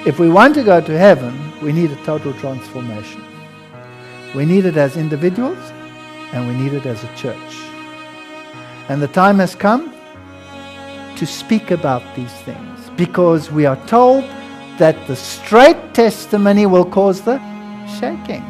If we want to go to heaven, we need a total transformation. We need it as individuals and we need it as a church. And the time has come to speak about these things because we are told that the straight testimony will cause the shaking.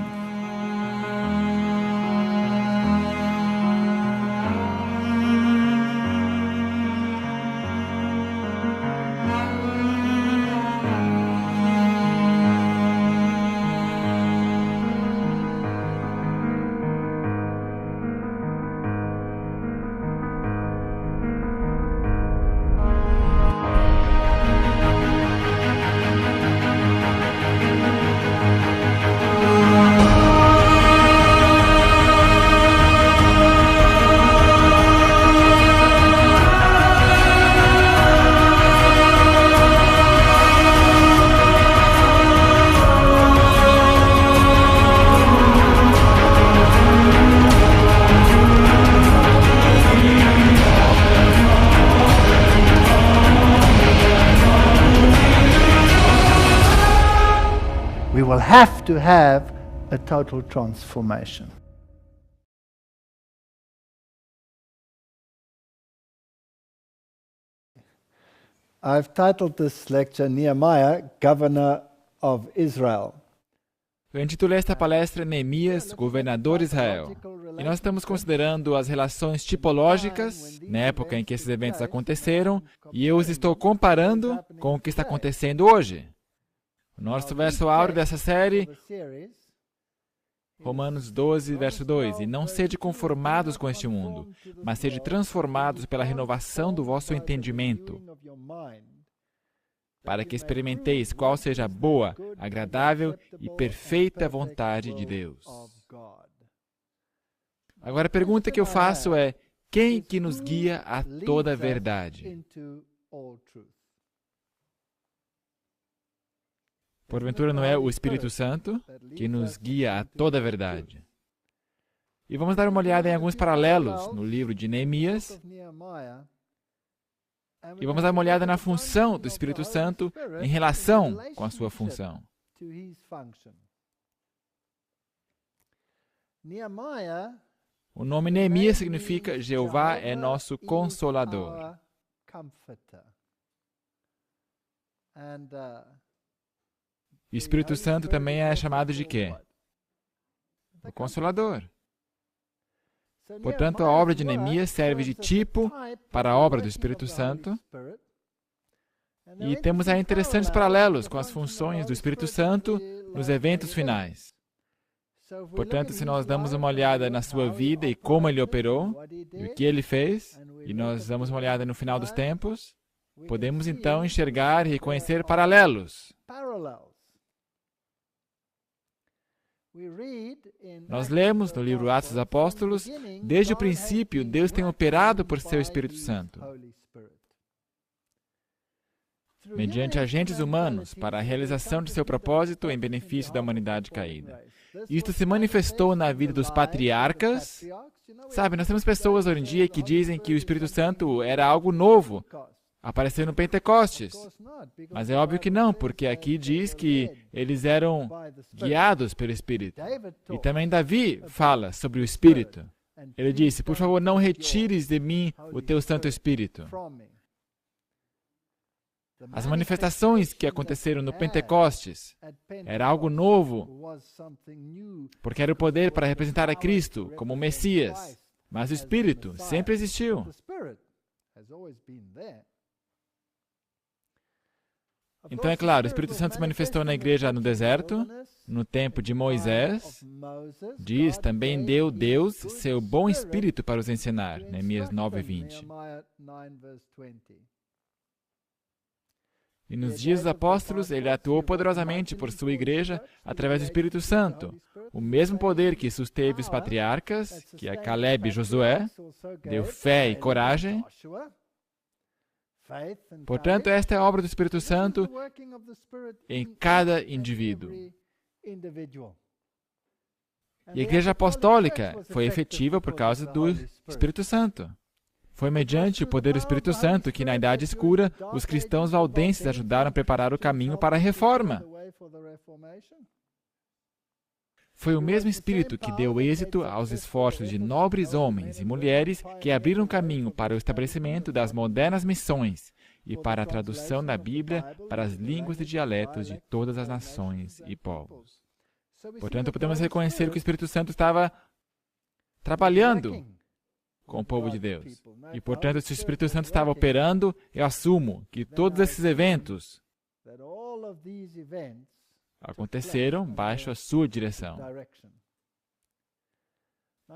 We will have to have a total transformation. I've titled this lecture Nehemiah, Governor of Israel. Eu intitulei esta palestra Neemias, governador de Israel. E nós estamos considerando as relações tipológicas, na época em que esses eventos aconteceram, e eu os estou comparando com o que está acontecendo hoje. O nosso verso áureo dessa série, Romanos 12, verso 2, e não sede conformados com este mundo, mas sede transformados pela renovação do vosso entendimento, para que experimenteis qual seja a boa, agradável e perfeita vontade de Deus. Agora a pergunta que eu faço é, quem que nos guia a toda a verdade? Porventura não é o Espírito Santo que nos guia a toda a verdade? E vamos dar uma olhada em alguns paralelos no livro de Neemias. E vamos dar uma olhada na função do Espírito Santo em relação com a sua função. O nome Neemias significa Jeová é nosso Consolador. E o Espírito Santo também é chamado de quê? O Consolador. Portanto, a obra de Neemias serve de tipo para a obra do Espírito Santo. E temos aí interessantes paralelos com as funções do Espírito Santo nos eventos finais. Portanto, se nós damos uma olhada na sua vida e como ele operou, e o que ele fez, e nós damos uma olhada no final dos tempos, podemos então enxergar e reconhecer paralelos. Nós lemos no livro Atos dos Apóstolos, desde o princípio, Deus tem operado por seu Espírito Santo, mediante agentes humanos, para a realização de seu propósito em benefício da humanidade caída. Isto se manifestou na vida dos patriarcas. Sabe, nós temos pessoas hoje em dia que dizem que o Espírito Santo era algo novo, apareceu no Pentecostes. Mas é óbvio que não, porque aqui diz que eles eram guiados pelo Espírito. E também Davi fala sobre o Espírito. Ele disse, por favor, não retires de mim o teu Santo Espírito. As manifestações que aconteceram no Pentecostes era algo novo, porque era o poder para representar a Cristo como o Messias. Mas o Espírito sempre existiu. Então, é claro, o Espírito Santo se manifestou na igreja no deserto, no tempo de Moisés. Diz, também deu Deus seu bom Espírito para os ensinar, Neemias 9:20. E nos dias dos apóstolos, ele atuou poderosamente por sua igreja através do Espírito Santo. O mesmo poder que susteve os patriarcas, que é Caleb e Josué, deu fé e coragem. Portanto, esta é a obra do Espírito Santo em cada indivíduo. E a igreja apostólica foi efetiva por causa do Espírito Santo. Foi mediante o poder do Espírito Santo que, na Idade Escura, os cristãos valdenses ajudaram a preparar o caminho para a Reforma. Foi o mesmo Espírito que deu êxito aos esforços de nobres homens e mulheres que abriram caminho para o estabelecimento das modernas missões e para a tradução da Bíblia para as línguas e dialetos de todas as nações e povos. Portanto, podemos reconhecer que o Espírito Santo estava trabalhando com o povo de Deus. E, portanto, se o Espírito Santo estava operando, eu assumo que todos esses eventos aconteceram baixo a sua direção.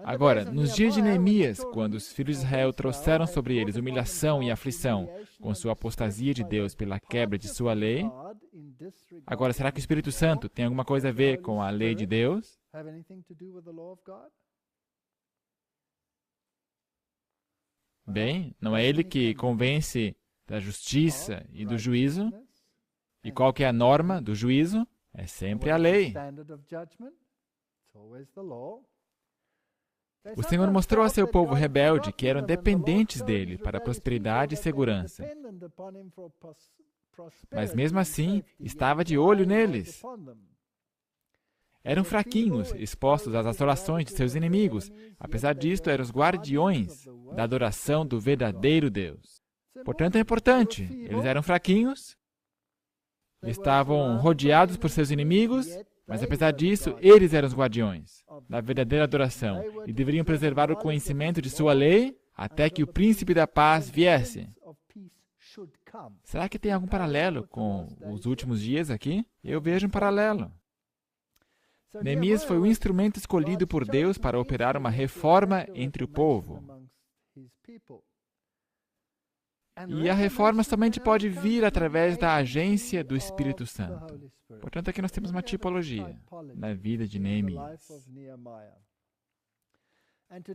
Agora, nos dias de Neemias, quando os filhos de Israel trouxeram sobre eles humilhação e aflição com sua apostasia de Deus pela quebra de sua lei, agora, será que o Espírito Santo tem alguma coisa a ver com a lei de Deus? Bem, não é ele que convence da justiça e do juízo? E qual que é a norma do juízo? É sempre a lei. O Senhor mostrou a seu povo rebelde que eram dependentes dele para prosperidade e segurança. Mas mesmo assim, estava de olho neles. Eram fraquinhos, expostos às assolações de seus inimigos. Apesar disto, eram os guardiões da adoração do verdadeiro Deus. Portanto, é importante. Eles eram fraquinhos, estavam rodeados por seus inimigos, mas apesar disso, eles eram os guardiões da verdadeira adoração e deveriam preservar o conhecimento de sua lei até que o príncipe da paz viesse. Será que tem algum paralelo com os últimos dias aqui? Eu vejo um paralelo. Neemias foi o instrumento escolhido por Deus para operar uma reforma entre o povo. E a reforma somente pode vir através da agência do Espírito Santo. Portanto, aqui nós temos uma tipologia na vida de Neemias.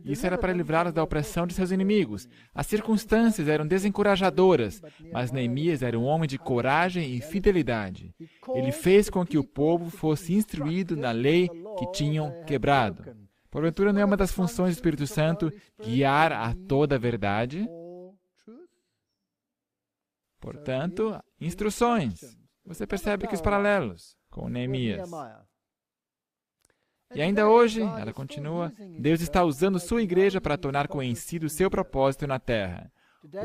Isso era para livrá-los da opressão de seus inimigos. As circunstâncias eram desencorajadoras, mas Neemias era um homem de coragem e fidelidade. Ele fez com que o povo fosse instruído na lei que tinham quebrado. Porventura, não é uma das funções do Espírito Santo guiar a toda a verdade? Portanto, instruções. Você percebe que os paralelos com Neemias. E ainda hoje, ela continua, Deus está usando sua igreja para tornar conhecido o seu propósito na terra.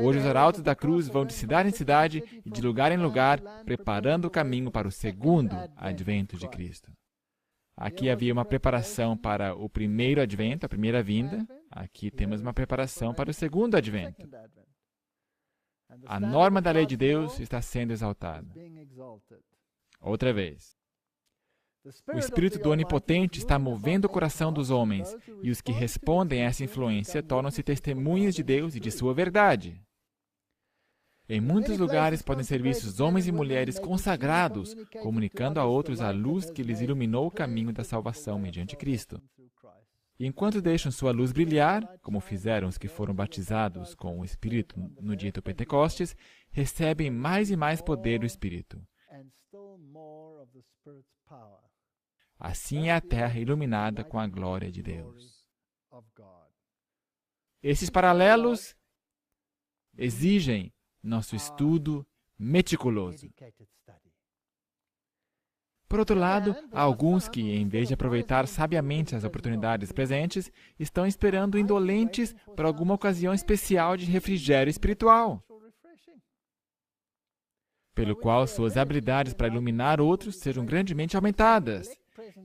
Hoje os arautos da cruz vão de cidade em cidade e de lugar em lugar, preparando o caminho para o segundo advento de Cristo. Aqui havia uma preparação para o primeiro advento, a primeira vinda. Aqui temos uma preparação para o segundo advento. A norma da lei de Deus está sendo exaltada. Outra vez. O Espírito do Onipotente está movendo o coração dos homens, e os que respondem a essa influência tornam-se testemunhas de Deus e de sua verdade. Em muitos lugares podem ser vistos homens e mulheres consagrados, comunicando a outros a luz que lhes iluminou o caminho da salvação mediante Cristo. E enquanto deixam sua luz brilhar, como fizeram os que foram batizados com o Espírito no dia do Pentecostes, recebem mais e mais poder do Espírito. Assim é a terra iluminada com a glória de Deus. Esses paralelos exigem nosso estudo meticuloso. Por outro lado, há alguns que, em vez de aproveitar sabiamente as oportunidades presentes, estão esperando indolentes para alguma ocasião especial de refrigério espiritual, pelo qual suas habilidades para iluminar outros sejam grandemente aumentadas.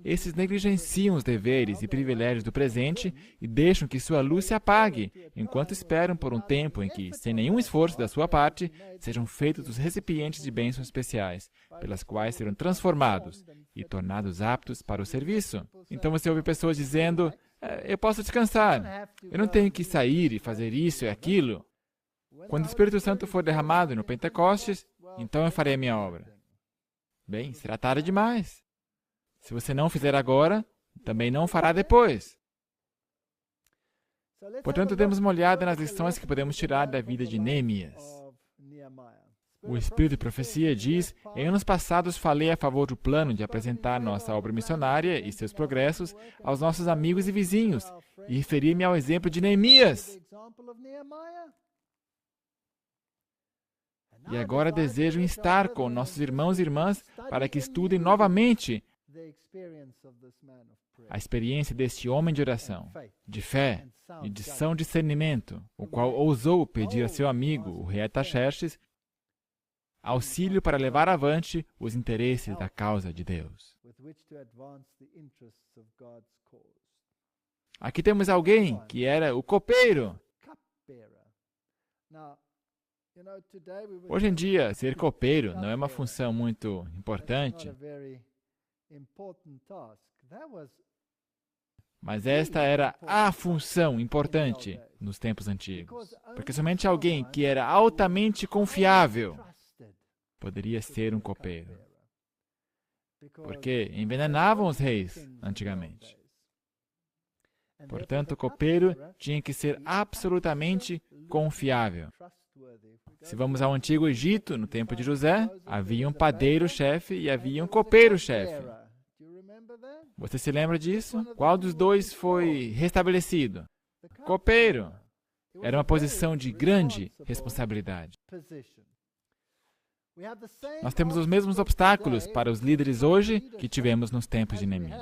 Esses negligenciam os deveres e privilégios do presente e deixam que sua luz se apague, enquanto esperam por um tempo em que, sem nenhum esforço da sua parte, sejam feitos os recipientes de bênçãos especiais, pelas quais serão transformados e tornados aptos para o serviço. Então você ouve pessoas dizendo, eu posso descansar, eu não tenho que sair e fazer isso e aquilo. Quando o Espírito Santo for derramado no Pentecostes, então eu farei a minha obra. Bem, será tarde demais. Se você não fizer agora, também não fará depois. Portanto, demos uma olhada nas lições que podemos tirar da vida de Neemias. O Espírito de Profecia diz, em anos passados falei a favor do plano de apresentar nossa obra missionária e seus progressos aos nossos amigos e vizinhos, e referi-me ao exemplo de Neemias. E agora desejam estar com nossos irmãos e irmãs para que estudem novamente a experiência deste homem de oração, de fé e de são discernimento, o qual ousou pedir a seu amigo, o rei Artaxerxes, auxílio para levar avante os interesses da causa de Deus. Aqui temos alguém que era o copeiro. Hoje em dia, ser copeiro não é uma função muito importante, mas esta era a função importante nos tempos antigos, porque somente alguém que era altamente confiável poderia ser um copeiro, porque envenenavam os reis antigamente. Portanto, o copeiro tinha que ser absolutamente confiável. Se vamos ao Antigo Egito, no tempo de José, havia um padeiro-chefe e havia um copeiro-chefe. Você se lembra disso? Qual dos dois foi restabelecido? Copeiro. Era uma posição de grande responsabilidade. Nós temos os mesmos obstáculos para os líderes hoje que tivemos nos tempos de Neemias.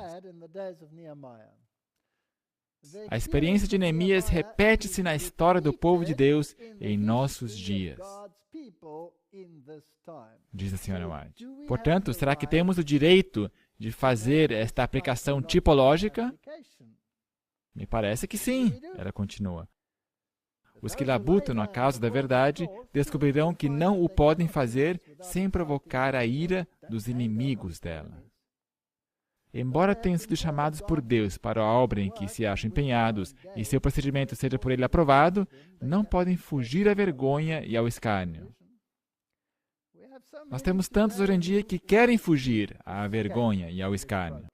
A experiência de Neemias repete-se na história do povo de Deus em nossos dias, diz a senhora White. Portanto, será que temos o direito de fazer esta aplicação tipológica? Me parece que sim, ela continua. Os que labutam na causa da verdade descobrirão que não o podem fazer sem provocar a ira dos inimigos dela. Embora tenham sido chamados por Deus para a obra em que se acham empenhados e seu procedimento seja por Ele aprovado, não podem fugir à vergonha e ao escárnio. Nós temos tantos hoje em dia que querem fugir à vergonha e ao escárnio.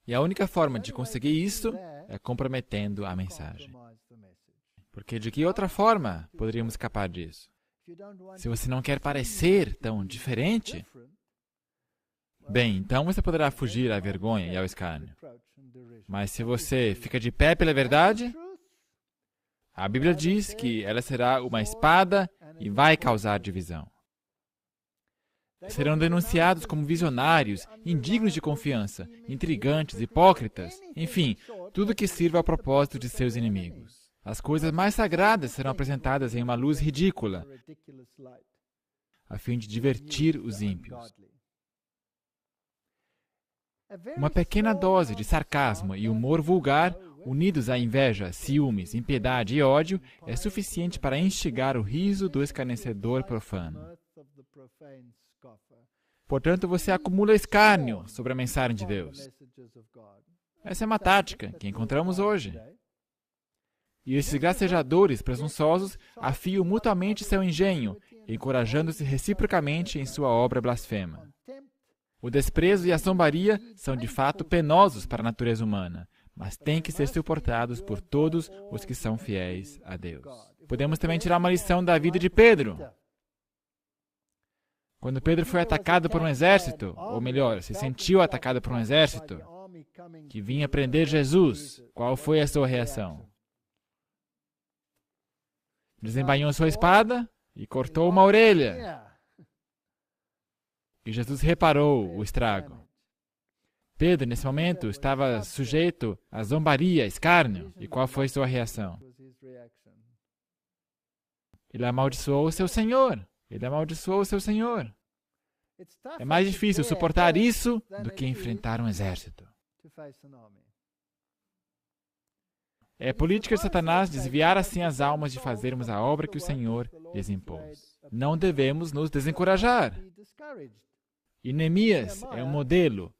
E a única forma de conseguir isso é comprometendo a mensagem. Porque de que outra forma poderíamos escapar disso? Se você não quer parecer tão diferente, bem, então você poderá fugir à vergonha e ao escárnio. Mas se você fica de pé pela verdade, a Bíblia diz que ela será uma espada e vai causar divisão. Serão denunciados como visionários, indignos de confiança, intrigantes, hipócritas, enfim, tudo que sirva ao propósito de seus inimigos. As coisas mais sagradas serão apresentadas em uma luz ridícula, a fim de divertir os ímpios. Uma pequena dose de sarcasmo e humor vulgar, unidos à inveja, ciúmes, impiedade e ódio, é suficiente para instigar o riso do escarnecedor profano. Portanto, você acumula escárnio sobre a mensagem de Deus. Essa é uma tática que encontramos hoje. E esses gracejadores presunçosos afiam mutuamente seu engenho, encorajando-se reciprocamente em sua obra blasfema. O desprezo e a zombaria são de fato penosos para a natureza humana, mas têm que ser suportados por todos os que são fiéis a Deus. Podemos também tirar uma lição da vida de Pedro. Quando Pedro foi atacado por um exército, ou melhor, se sentiu atacado por um exército, que vinha prender Jesus, qual foi a sua reação? Desembainhou sua espada e cortou uma orelha. E Jesus reparou o estrago. Pedro, nesse momento, estava sujeito a zombaria, escárnio. E qual foi sua reação? Ele amaldiçoou o seu Senhor. Ele amaldiçoou o seu Senhor. É mais difícil suportar isso do que enfrentar um exército. É política de Satanás desviar assim as almas de fazermos a obra que o Senhor lhes impôs. Não devemos nos desencorajar. E Neemias é um modelo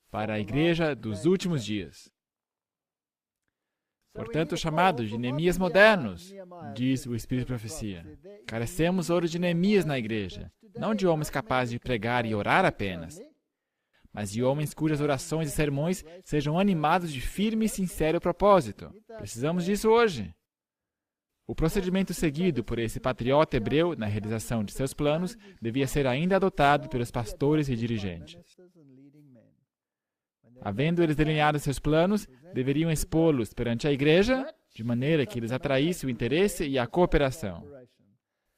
para a igreja dos últimos dias. Portanto, chamados de Neemias modernos, diz o Espírito de Profecia. Carecemos hoje de Neemias na igreja, não de homens capazes de pregar e orar apenas, mas de homens cujas orações e sermões sejam animados de firme e sincero propósito. Precisamos disso hoje. O procedimento seguido por esse patriota hebreu na realização de seus planos devia ser ainda adotado pelos pastores e dirigentes. Havendo eles delineado seus planos, deveriam expô-los perante a igreja, de maneira que eles atraíssem o interesse e a cooperação.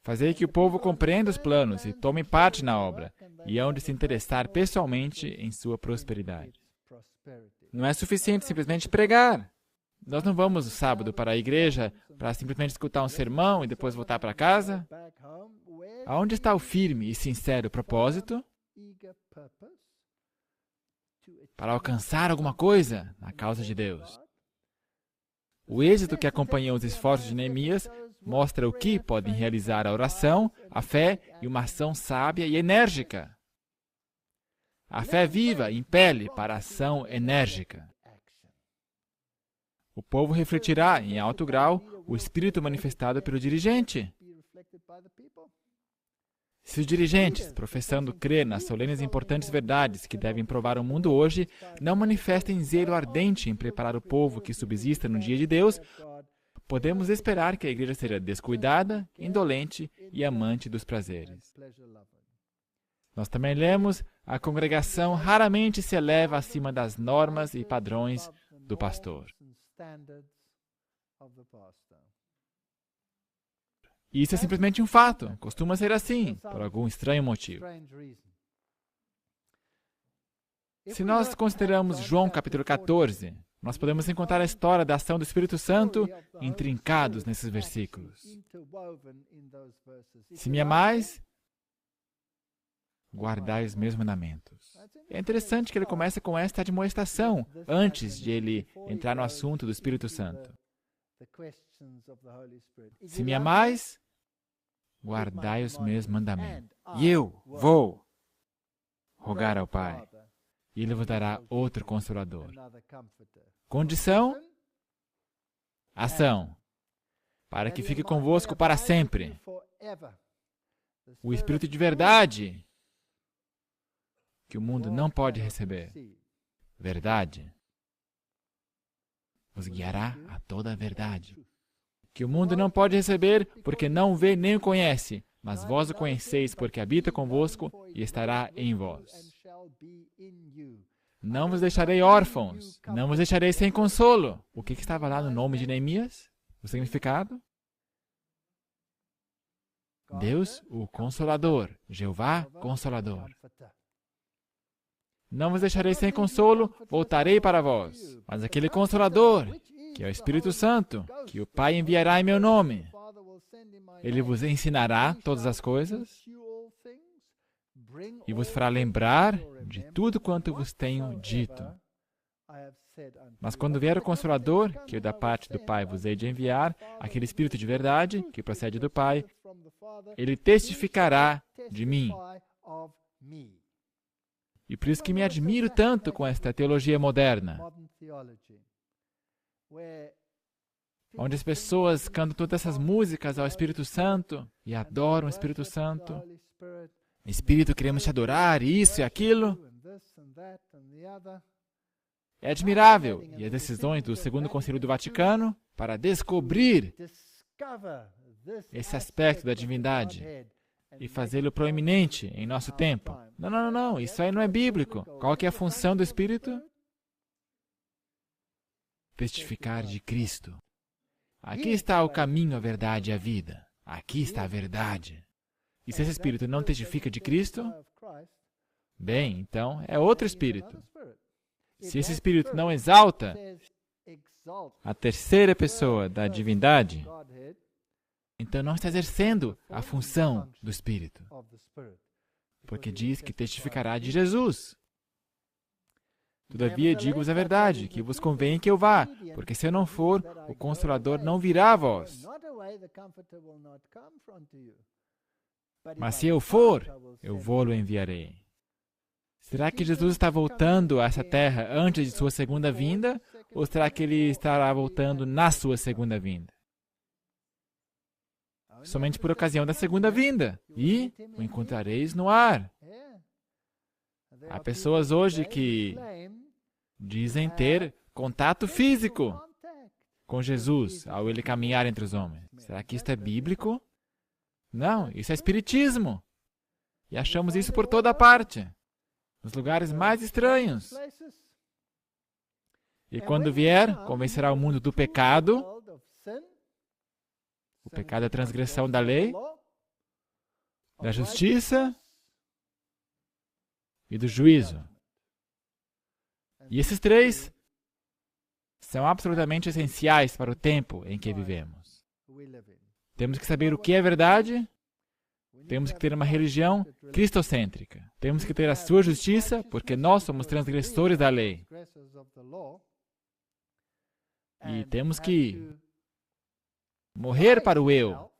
Fazer que o povo compreenda os planos e tome parte na obra, e hão de se interessar pessoalmente em sua prosperidade. Não é suficiente simplesmente pregar. Nós não vamos no sábado para a igreja para simplesmente escutar um sermão e depois voltar para casa. Aonde está o firme e sincero propósito? Para alcançar alguma coisa na causa de Deus. O êxito que acompanhou os esforços de Neemias mostra o que podem realizar a oração, a fé e uma ação sábia e enérgica. A fé viva impele para a ação enérgica. O povo refletirá, em alto grau, o espírito manifestado pelo dirigente. Se os dirigentes, professando crer nas solenes e importantes verdades que devem provar ao mundo hoje, não manifestem zelo ardente em preparar o povo que subsista no dia de Deus, podemos esperar que a igreja seja descuidada, indolente e amante dos prazeres. Nós também lemos, a congregação raramente se eleva acima das normas e padrões do pastor. E isso é simplesmente um fato. Costuma ser assim, por algum estranho motivo. Se nós consideramos João capítulo 14, nós podemos encontrar a história da ação do Espírito Santo intrincados nesses versículos. Se me amais, guardai os meus mandamentos. É interessante que ele começa com esta admoestação, antes de ele entrar no assunto do Espírito Santo. Se me amais, guardai os meus mandamentos. E eu vou rogar ao Pai, e Ele vos dará outro Consolador. Condição? Ação. Para que fique convosco para sempre. O Espírito de verdade, que o mundo não pode receber. Verdade. Vos guiará a toda a verdade. Que o mundo não pode receber, porque não vê nem o conhece, mas vós o conheceis, porque habita convosco e estará em vós. Não vos deixarei órfãos, não vos deixarei sem consolo. O que estava lá no nome de Neemias? O significado? Deus, o Consolador. Jeová, Consolador. Não vos deixarei sem consolo, voltarei para vós. Mas aquele Consolador, que é o Espírito Santo, que o Pai enviará em meu nome, Ele vos ensinará todas as coisas e vos fará lembrar de tudo quanto vos tenho dito. Mas quando vier o Consolador, que eu da parte do Pai vos hei de enviar, aquele Espírito de verdade, que procede do Pai, Ele testificará de mim. E por isso que me admiro tanto com esta teologia moderna, onde as pessoas cantam todas essas músicas ao Espírito Santo e adoram o Espírito Santo. Espírito, queremos te adorar, isso e aquilo. É admirável. E as decisões do Segundo Concílio do Vaticano para descobrir esse aspecto da divindade e fazê-lo proeminente em nosso tempo. Não, isso aí não é bíblico. Qual que é a função do Espírito? Testificar de Cristo. Aqui está o caminho, a verdade e a vida. Aqui está a verdade. E se esse Espírito não testifica de Cristo, bem, então é outro Espírito. Se esse Espírito não exalta a terceira pessoa da divindade, então não está exercendo a função do Espírito. Porque diz que testificará de Jesus. Todavia digo-vos a verdade, que vos convém que eu vá, porque se eu não for, o Consolador não virá a vós. Mas se eu for, eu vou-lo enviarei. Será que Jesus está voltando a essa terra antes de sua segunda vinda, ou será que ele estará voltando na sua segunda vinda? Somente por ocasião da segunda vinda, e o encontrareis no ar. Há pessoas hoje que dizem ter contato físico com Jesus ao ele caminhar entre os homens. Será que isto é bíblico? Não, isso é espiritismo. E achamos isso por toda parte, nos lugares mais estranhos. E quando vier, convencerá o mundo do pecado. O pecado é a transgressão da lei. da justiça e do juízo. E esses três são absolutamente essenciais para o tempo em que vivemos. Temos que saber o que é verdade, temos que ter uma religião cristocêntrica, temos que ter a sua justiça, porque nós somos transgressores da lei. E temos que morrer para o eu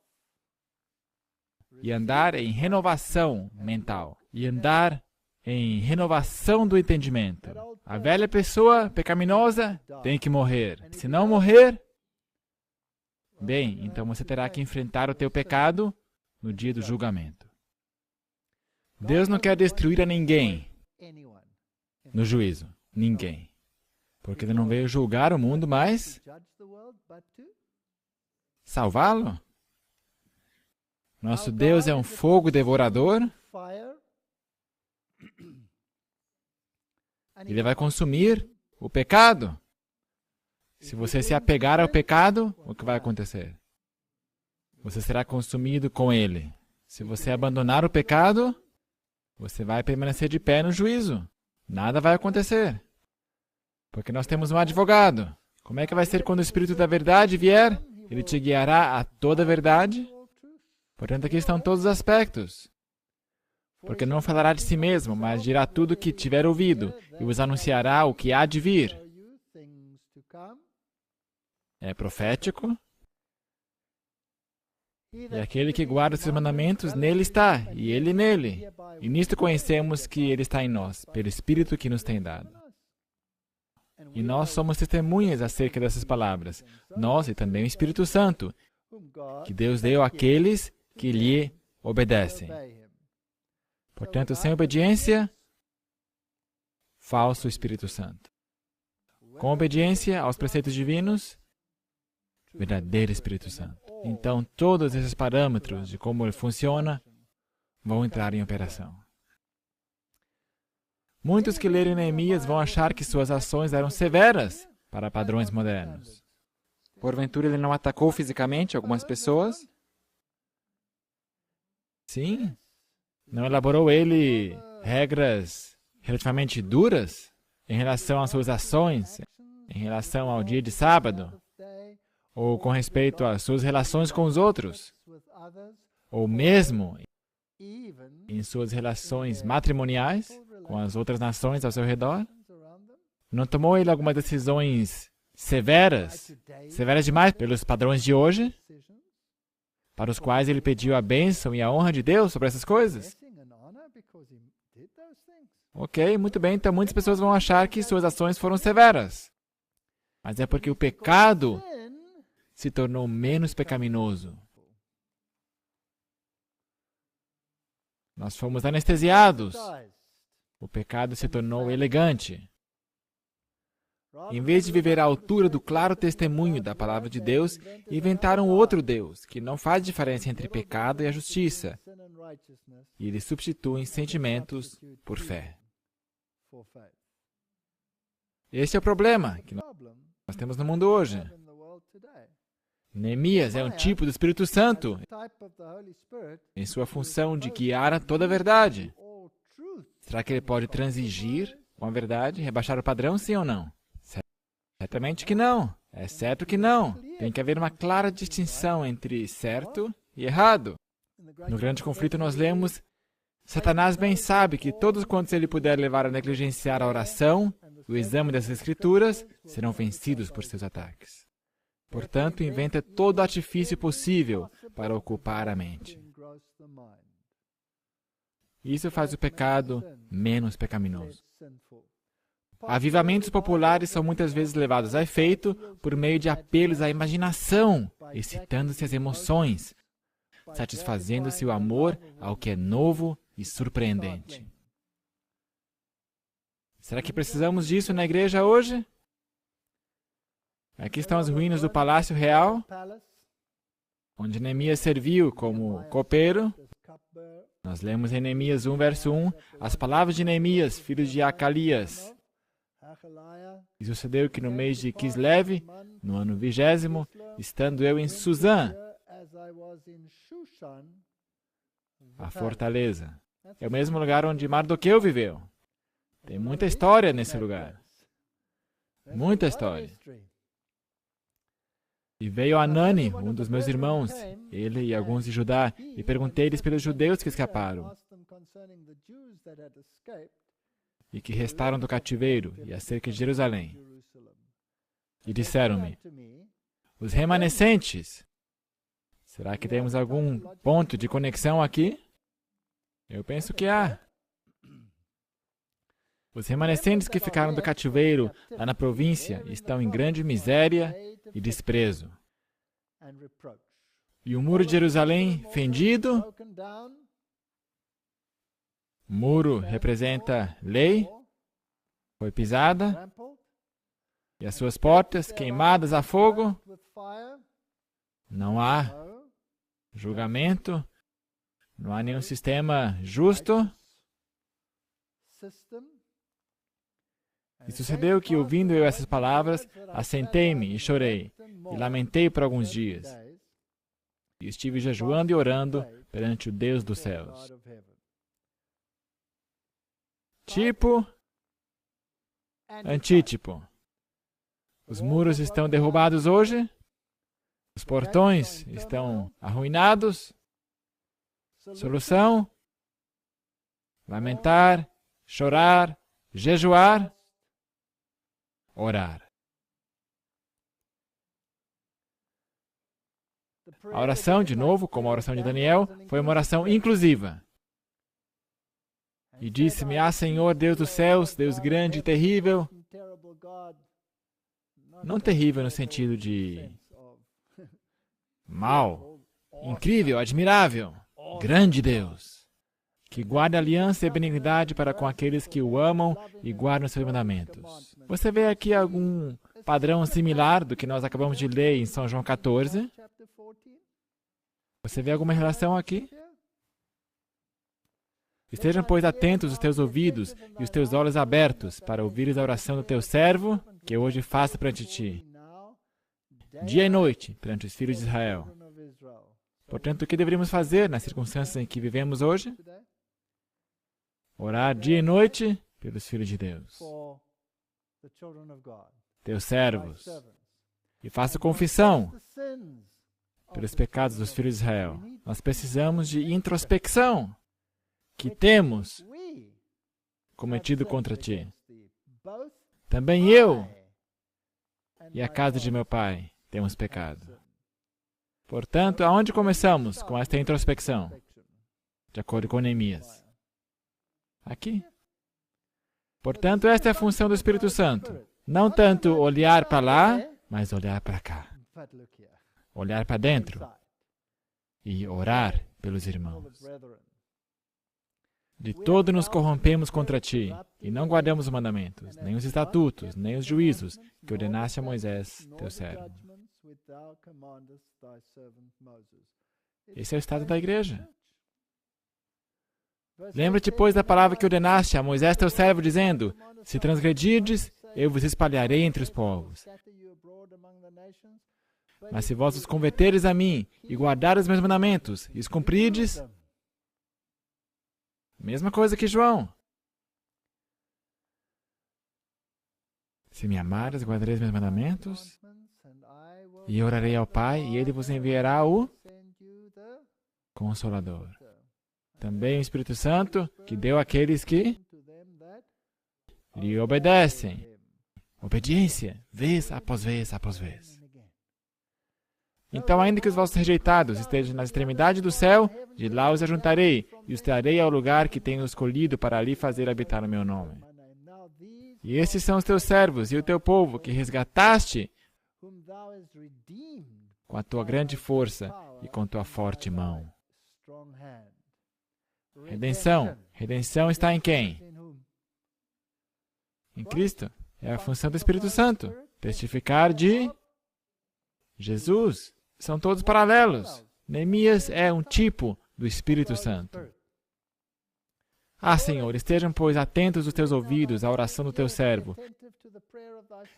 e andar em renovação mental, e andar em renovação do entendimento. A velha pessoa pecaminosa tem que morrer. Se não morrer, bem, então você terá que enfrentar o teu pecado no dia do julgamento. Deus não quer destruir a ninguém no juízo. Ninguém. Porque Ele não veio julgar o mundo, mas salvá-lo. Nosso Deus é um fogo devorador. Ele vai consumir o pecado. Se você se apegar ao pecado, o que vai acontecer? Você será consumido com ele. Se você abandonar o pecado, você vai permanecer de pé no juízo. Nada vai acontecer. Porque nós temos um advogado. Como é que vai ser quando o Espírito da Verdade vier? Ele te guiará a toda a verdade. Portanto, aqui estão todos os aspectos. Porque não falará de si mesmo, mas dirá tudo o que tiver ouvido e vos anunciará o que há de vir. É profético. E aquele que guarda os seus mandamentos, nele está, e ele nele. E nisto conhecemos que ele está em nós, pelo Espírito que nos tem dado. E nós somos testemunhas acerca dessas palavras. Nós e também o Espírito Santo, que Deus deu àqueles que lhe obedecem. Portanto, sem obediência, falso Espírito Santo. Com obediência aos preceitos divinos, verdadeiro Espírito Santo. Então, todos esses parâmetros de como ele funciona vão entrar em operação. Muitos que lerem Neemias vão achar que suas ações eram severas para padrões modernos. Porventura, ele não atacou fisicamente algumas pessoas? Sim. Não elaborou ele regras relativamente duras em relação às suas ações, em relação ao dia de sábado, ou com respeito às suas relações com os outros, ou mesmo em suas relações matrimoniais com as outras nações ao seu redor? Não tomou ele algumas decisões severas demais pelos padrões de hoje, para os quais ele pediu a bênção e a honra de Deus sobre essas coisas? Ok, muito bem, então muitas pessoas vão achar que suas ações foram severas. Mas é porque o pecado se tornou menos pecaminoso. Nós fomos anestesiados. O pecado se tornou elegante. Em vez de viver à altura do claro testemunho da palavra de Deus, inventaram outro Deus, que não faz diferença entre pecado e a justiça. E eles substituem sentimentos por fé. Esse é o problema que nós temos no mundo hoje. Neemias é um tipo do Espírito Santo em sua função de guiar a toda a verdade. Será que ele pode transigir com a verdade, rebaixar o padrão, sim ou não? Certamente que não. É certo que não. Tem que haver uma clara distinção entre certo e errado. No grande conflito nós lemos: Satanás bem sabe que todos quantos ele puder levar a negligenciar a oração, o exame das Escrituras, serão vencidos por seus ataques. Portanto, inventa todo artifício possível para ocupar a mente. Isso faz o pecado menos pecaminoso. Avivamentos populares são muitas vezes levados a efeito por meio de apelos à imaginação, excitando-se as emoções, satisfazendo-se o amor ao que é novo e surpreendente. Será que precisamos disso na igreja hoje? Aqui estão as ruínas do Palácio Real, onde Neemias serviu como copeiro. Nós lemos em Neemias 1, verso 1, as palavras de Neemias, filho de Acalias. E sucedeu que no mês de Kislev, no ano 20º, estando eu em Suzã, a fortaleza. É o mesmo lugar onde Mardoqueu viveu. Tem muita história nesse lugar. Muita história. E veio Anani, um dos meus irmãos, ele e alguns de Judá, e perguntei-lhes pelos judeus que escaparam e que restaram do cativeiro, e acerca de Jerusalém. E disseram-me, os remanescentes, será que temos algum ponto de conexão aqui? Eu penso que há. Os remanescentes que ficaram do cativeiro lá na província estão em grande miséria e desprezo. E o muro de Jerusalém fendido. Muro representa lei, foi pisada, e as suas portas queimadas a fogo. Não há julgamento, não há nenhum sistema justo. E sucedeu que, ouvindo eu essas palavras, assentei-me e chorei, e lamentei por alguns dias. E estive jejuando e orando perante o Deus dos céus. Tipo, antítipo. Os muros estão derrubados hoje, os portões estão arruinados. Solução: lamentar, chorar, jejuar, orar. A oração, de novo, como a oração de Daniel, foi uma oração inclusiva. E disse-me, Senhor, Deus dos céus, Deus grande e terrível. Não terrível no sentido de mal, incrível, admirável, grande Deus, que guarda aliança e benignidade para com aqueles que o amam e guardam seus mandamentos. Você vê aqui algum padrão similar do que nós acabamos de ler em São João 14? Você vê alguma relação aqui? Estejam, pois, atentos os teus ouvidos e os teus olhos abertos para ouvires a oração do teu servo, que eu hoje faço perante ti, dia e noite, perante os filhos de Israel. Portanto, o que deveríamos fazer nas circunstâncias em que vivemos hoje? Orar dia e noite pelos filhos de Deus, teus servos. E faço confissão pelos pecados dos filhos de Israel. Nós precisamos de introspecção que temos cometido contra ti. Também eu e a casa de meu pai temos pecado. Portanto, aonde começamos com esta introspecção? De acordo com Neemias. Aqui. Portanto, esta é a função do Espírito Santo. Não tanto olhar para lá, mas olhar para cá. Olhar para dentro e orar pelos irmãos. De todo nos corrompemos contra ti, e não guardamos os mandamentos, nem os estatutos, nem os juízos, que ordenaste a Moisés, teu servo. Esse é o estado da igreja. Lembra-te, pois, da palavra que ordenaste a Moisés, teu servo, dizendo, se transgredirdes, eu vos espalharei entre os povos. Mas se vós vos converteres a mim, e guardares os meus mandamentos, e os cumprirdes, mesma coisa que João. Se me amares, guardareis meus mandamentos, e orarei ao Pai, e Ele vos enviará o Consolador. Também o Espírito Santo, que deu àqueles que lhe obedecem. Obediência, vez após vez após vez. Então, ainda que os vossos rejeitados estejam na extremidade do céu, de lá os ajuntarei, e os trarei ao lugar que tenho escolhido para ali fazer habitar o meu nome. E esses são os teus servos e o teu povo, que resgataste com a tua grande força e com tua forte mão. Redenção. Redenção está em quem? Em Cristo. É a função do Espírito Santo. Testificar de Jesus. São todos paralelos. Neemias é um tipo do Espírito Santo. Senhor, estejam, pois, atentos os teus ouvidos à oração do teu servo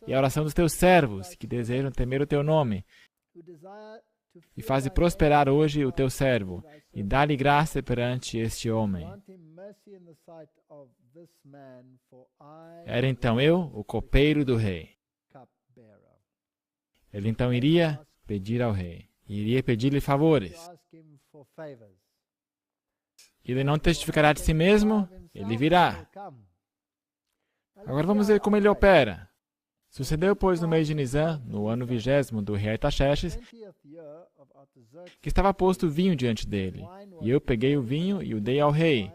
e à oração dos teus servos que desejam temer o teu nome e faze prosperar hoje o teu servo, e dá-lhe graça perante este homem. Era então eu, o copeiro do rei. Ele então iria pedir ao rei, e iria pedir-lhe favores. Ele não testificará de si mesmo, ele virá. Agora vamos ver como ele opera. Sucedeu, pois, no mês de Nisan, no ano 20º do rei Artaxerxes, que estava posto vinho diante dele. E eu peguei o vinho e o dei ao rei.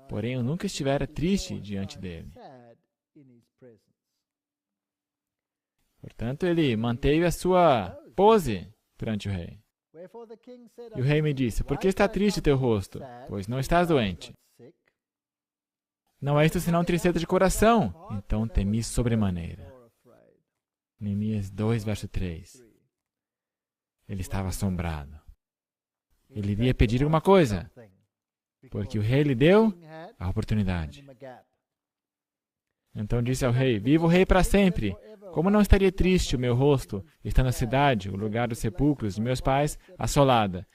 Porém, eu nunca estivera triste diante dele. Portanto, ele manteve a sua pose perante o rei. E o rei me disse, por que está triste o teu rosto? Pois não estás doente. Não é isto senão tristeza de coração. Então temi sobremaneira. Neemias 2, verso 3. Ele estava assombrado. Ele iria pedir alguma coisa, porque o rei lhe deu a oportunidade. Então disse ao rei, viva o rei para sempre. Como não estaria triste o meu rosto, estando a cidade, o lugar dos sepulcros de meus pais, assolada,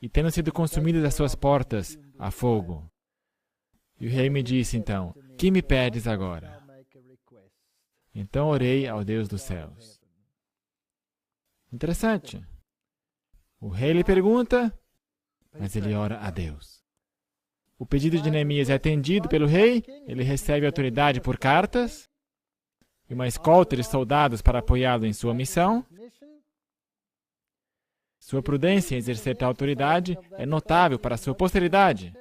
e tendo sido consumidas as suas portas a fogo? E o rei me disse então, que me pedes agora? Então orei ao Deus dos céus. Interessante. O rei lhe pergunta, mas ele ora a Deus. O pedido de Neemias é atendido pelo rei, ele recebe autoridade por cartas, e uma escolta de soldados para apoiá-lo em sua missão. Sua prudência em exercer tal autoridade é notável para a sua posteridade.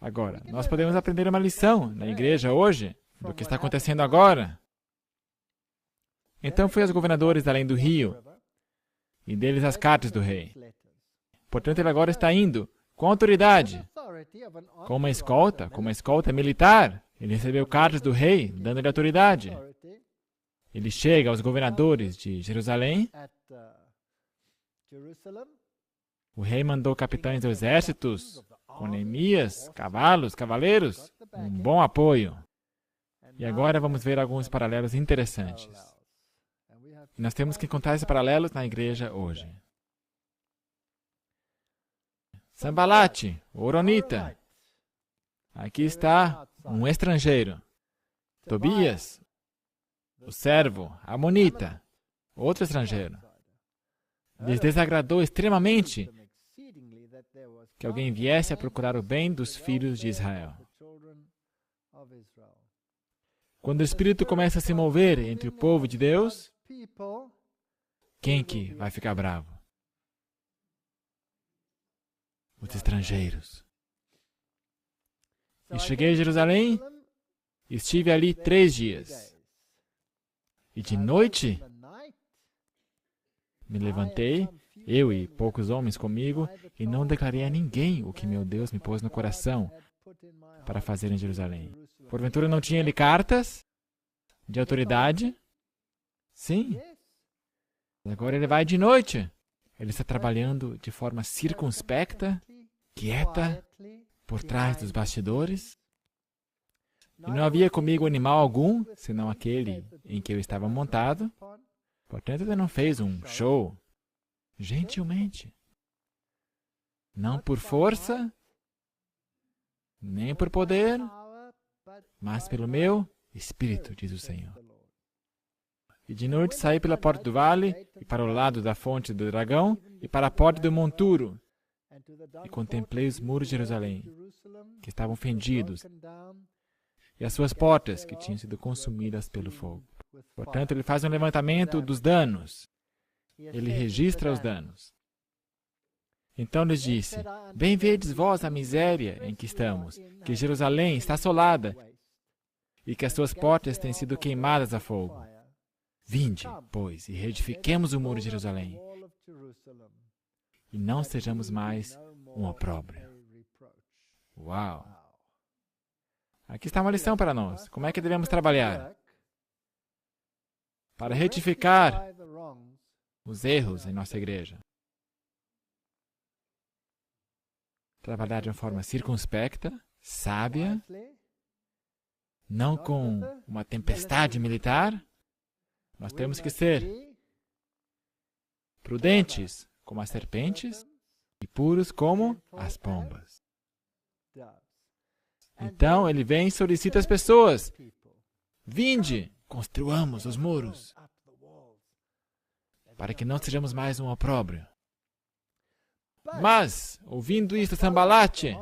Agora, nós podemos aprender uma lição na igreja hoje, do que está acontecendo agora. Então fui aos governadores além do rio, e deles as cartas do rei. Portanto, ele agora está indo com autoridade, com uma escolta militar. Ele recebeu cartas do rei, dando-lhe autoridade. Ele chega aos governadores de Jerusalém. O rei mandou capitães dos exércitos, com Neemias, cavaleiros, um bom apoio. E agora vamos ver alguns paralelos interessantes. E nós temos que encontrar esses paralelos na igreja hoje. Sambalate, Horonita. Aqui está um estrangeiro. Tobias, o servo, Amonita, outro estrangeiro. Lhes desagradou extremamente que alguém viesse a procurar o bem dos filhos de Israel. Quando o Espírito começa a se mover entre o povo de Deus, quem que vai ficar bravo? Os estrangeiros. E cheguei a Jerusalém e estive ali 3 dias. E de noite me levantei, eu e poucos homens comigo, e não declarei a ninguém o que meu Deus me pôs no coração para fazer em Jerusalém. Porventura não tinha ele cartas de autoridade? Sim. Agora ele vai de noite. Ele está trabalhando de forma circunspecta, quieta, por trás dos bastidores. E não havia comigo animal algum, senão aquele em que eu estava montado. Portanto, ele não fez um show. Gentilmente. Não por força, nem por poder, mas pelo meu Espírito, diz o Senhor. E de noite saí pela porta do vale, e para o lado da fonte do dragão, e para a porta do monturo, e contemplei os muros de Jerusalém, que estavam fendidos, e as suas portas, que tinham sido consumidas pelo fogo. Portanto, ele faz um levantamento dos danos. Ele registra os danos. Então lhes disse, bem vedes vós a miséria em que estamos, que Jerusalém está assolada, e que as suas portas têm sido queimadas a fogo. Vinde, pois, e reedifiquemos o muro de Jerusalém, e não sejamos mais um opróbrio. Uau! Aqui está uma lição para nós. Como é que devemos trabalhar? Para retificar os erros em nossa igreja. Trabalhar de uma forma circunspecta, sábia, não com uma tempestade militar. Nós temos que ser prudentes como as serpentes e puros como as pombas. Então ele vem e solicita as pessoas: vinde, construamos os muros, para que não sejamos mais um opróbrio. Mas, ouvindo isto, Sambalate,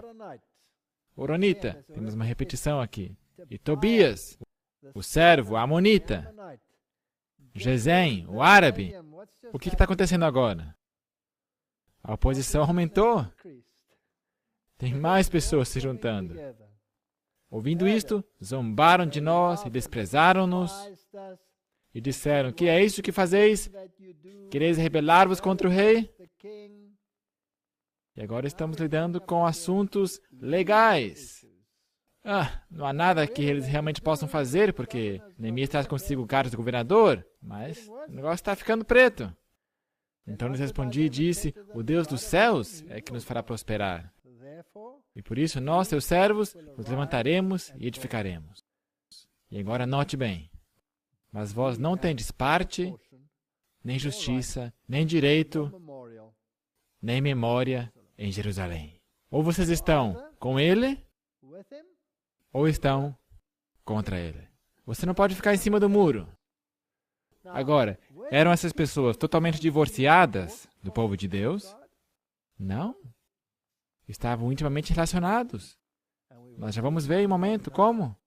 Horonita, temos uma repetição aqui, e Tobias, o servo, a Amonita, Gesem, o árabe, o que está acontecendo agora? A oposição aumentou. Tem mais pessoas se juntando. Ouvindo isto, zombaram de nós e desprezaram-nos e disseram: que é isso que fazeis? Quereis rebelar-vos contra o rei? E agora estamos lidando com assuntos legais. Não há nada que eles realmente possam fazer, porque Neemias traz consigo o cargo de governador, mas o negócio está ficando preto. Então lhes respondi e disse: o Deus dos céus é que nos fará prosperar. E por isso nós, seus servos, nos levantaremos e edificaremos. E agora note bem: mas vós não tendes parte, nem justiça, nem direito, nem memória em Jerusalém. Ou vocês estão com ele, ou estão contra ele. Você não pode ficar em cima do muro. Agora, eram essas pessoas totalmente divorciadas do povo de Deus? Não. Estavam intimamente relacionados. Nós já vamos ver em um momento como.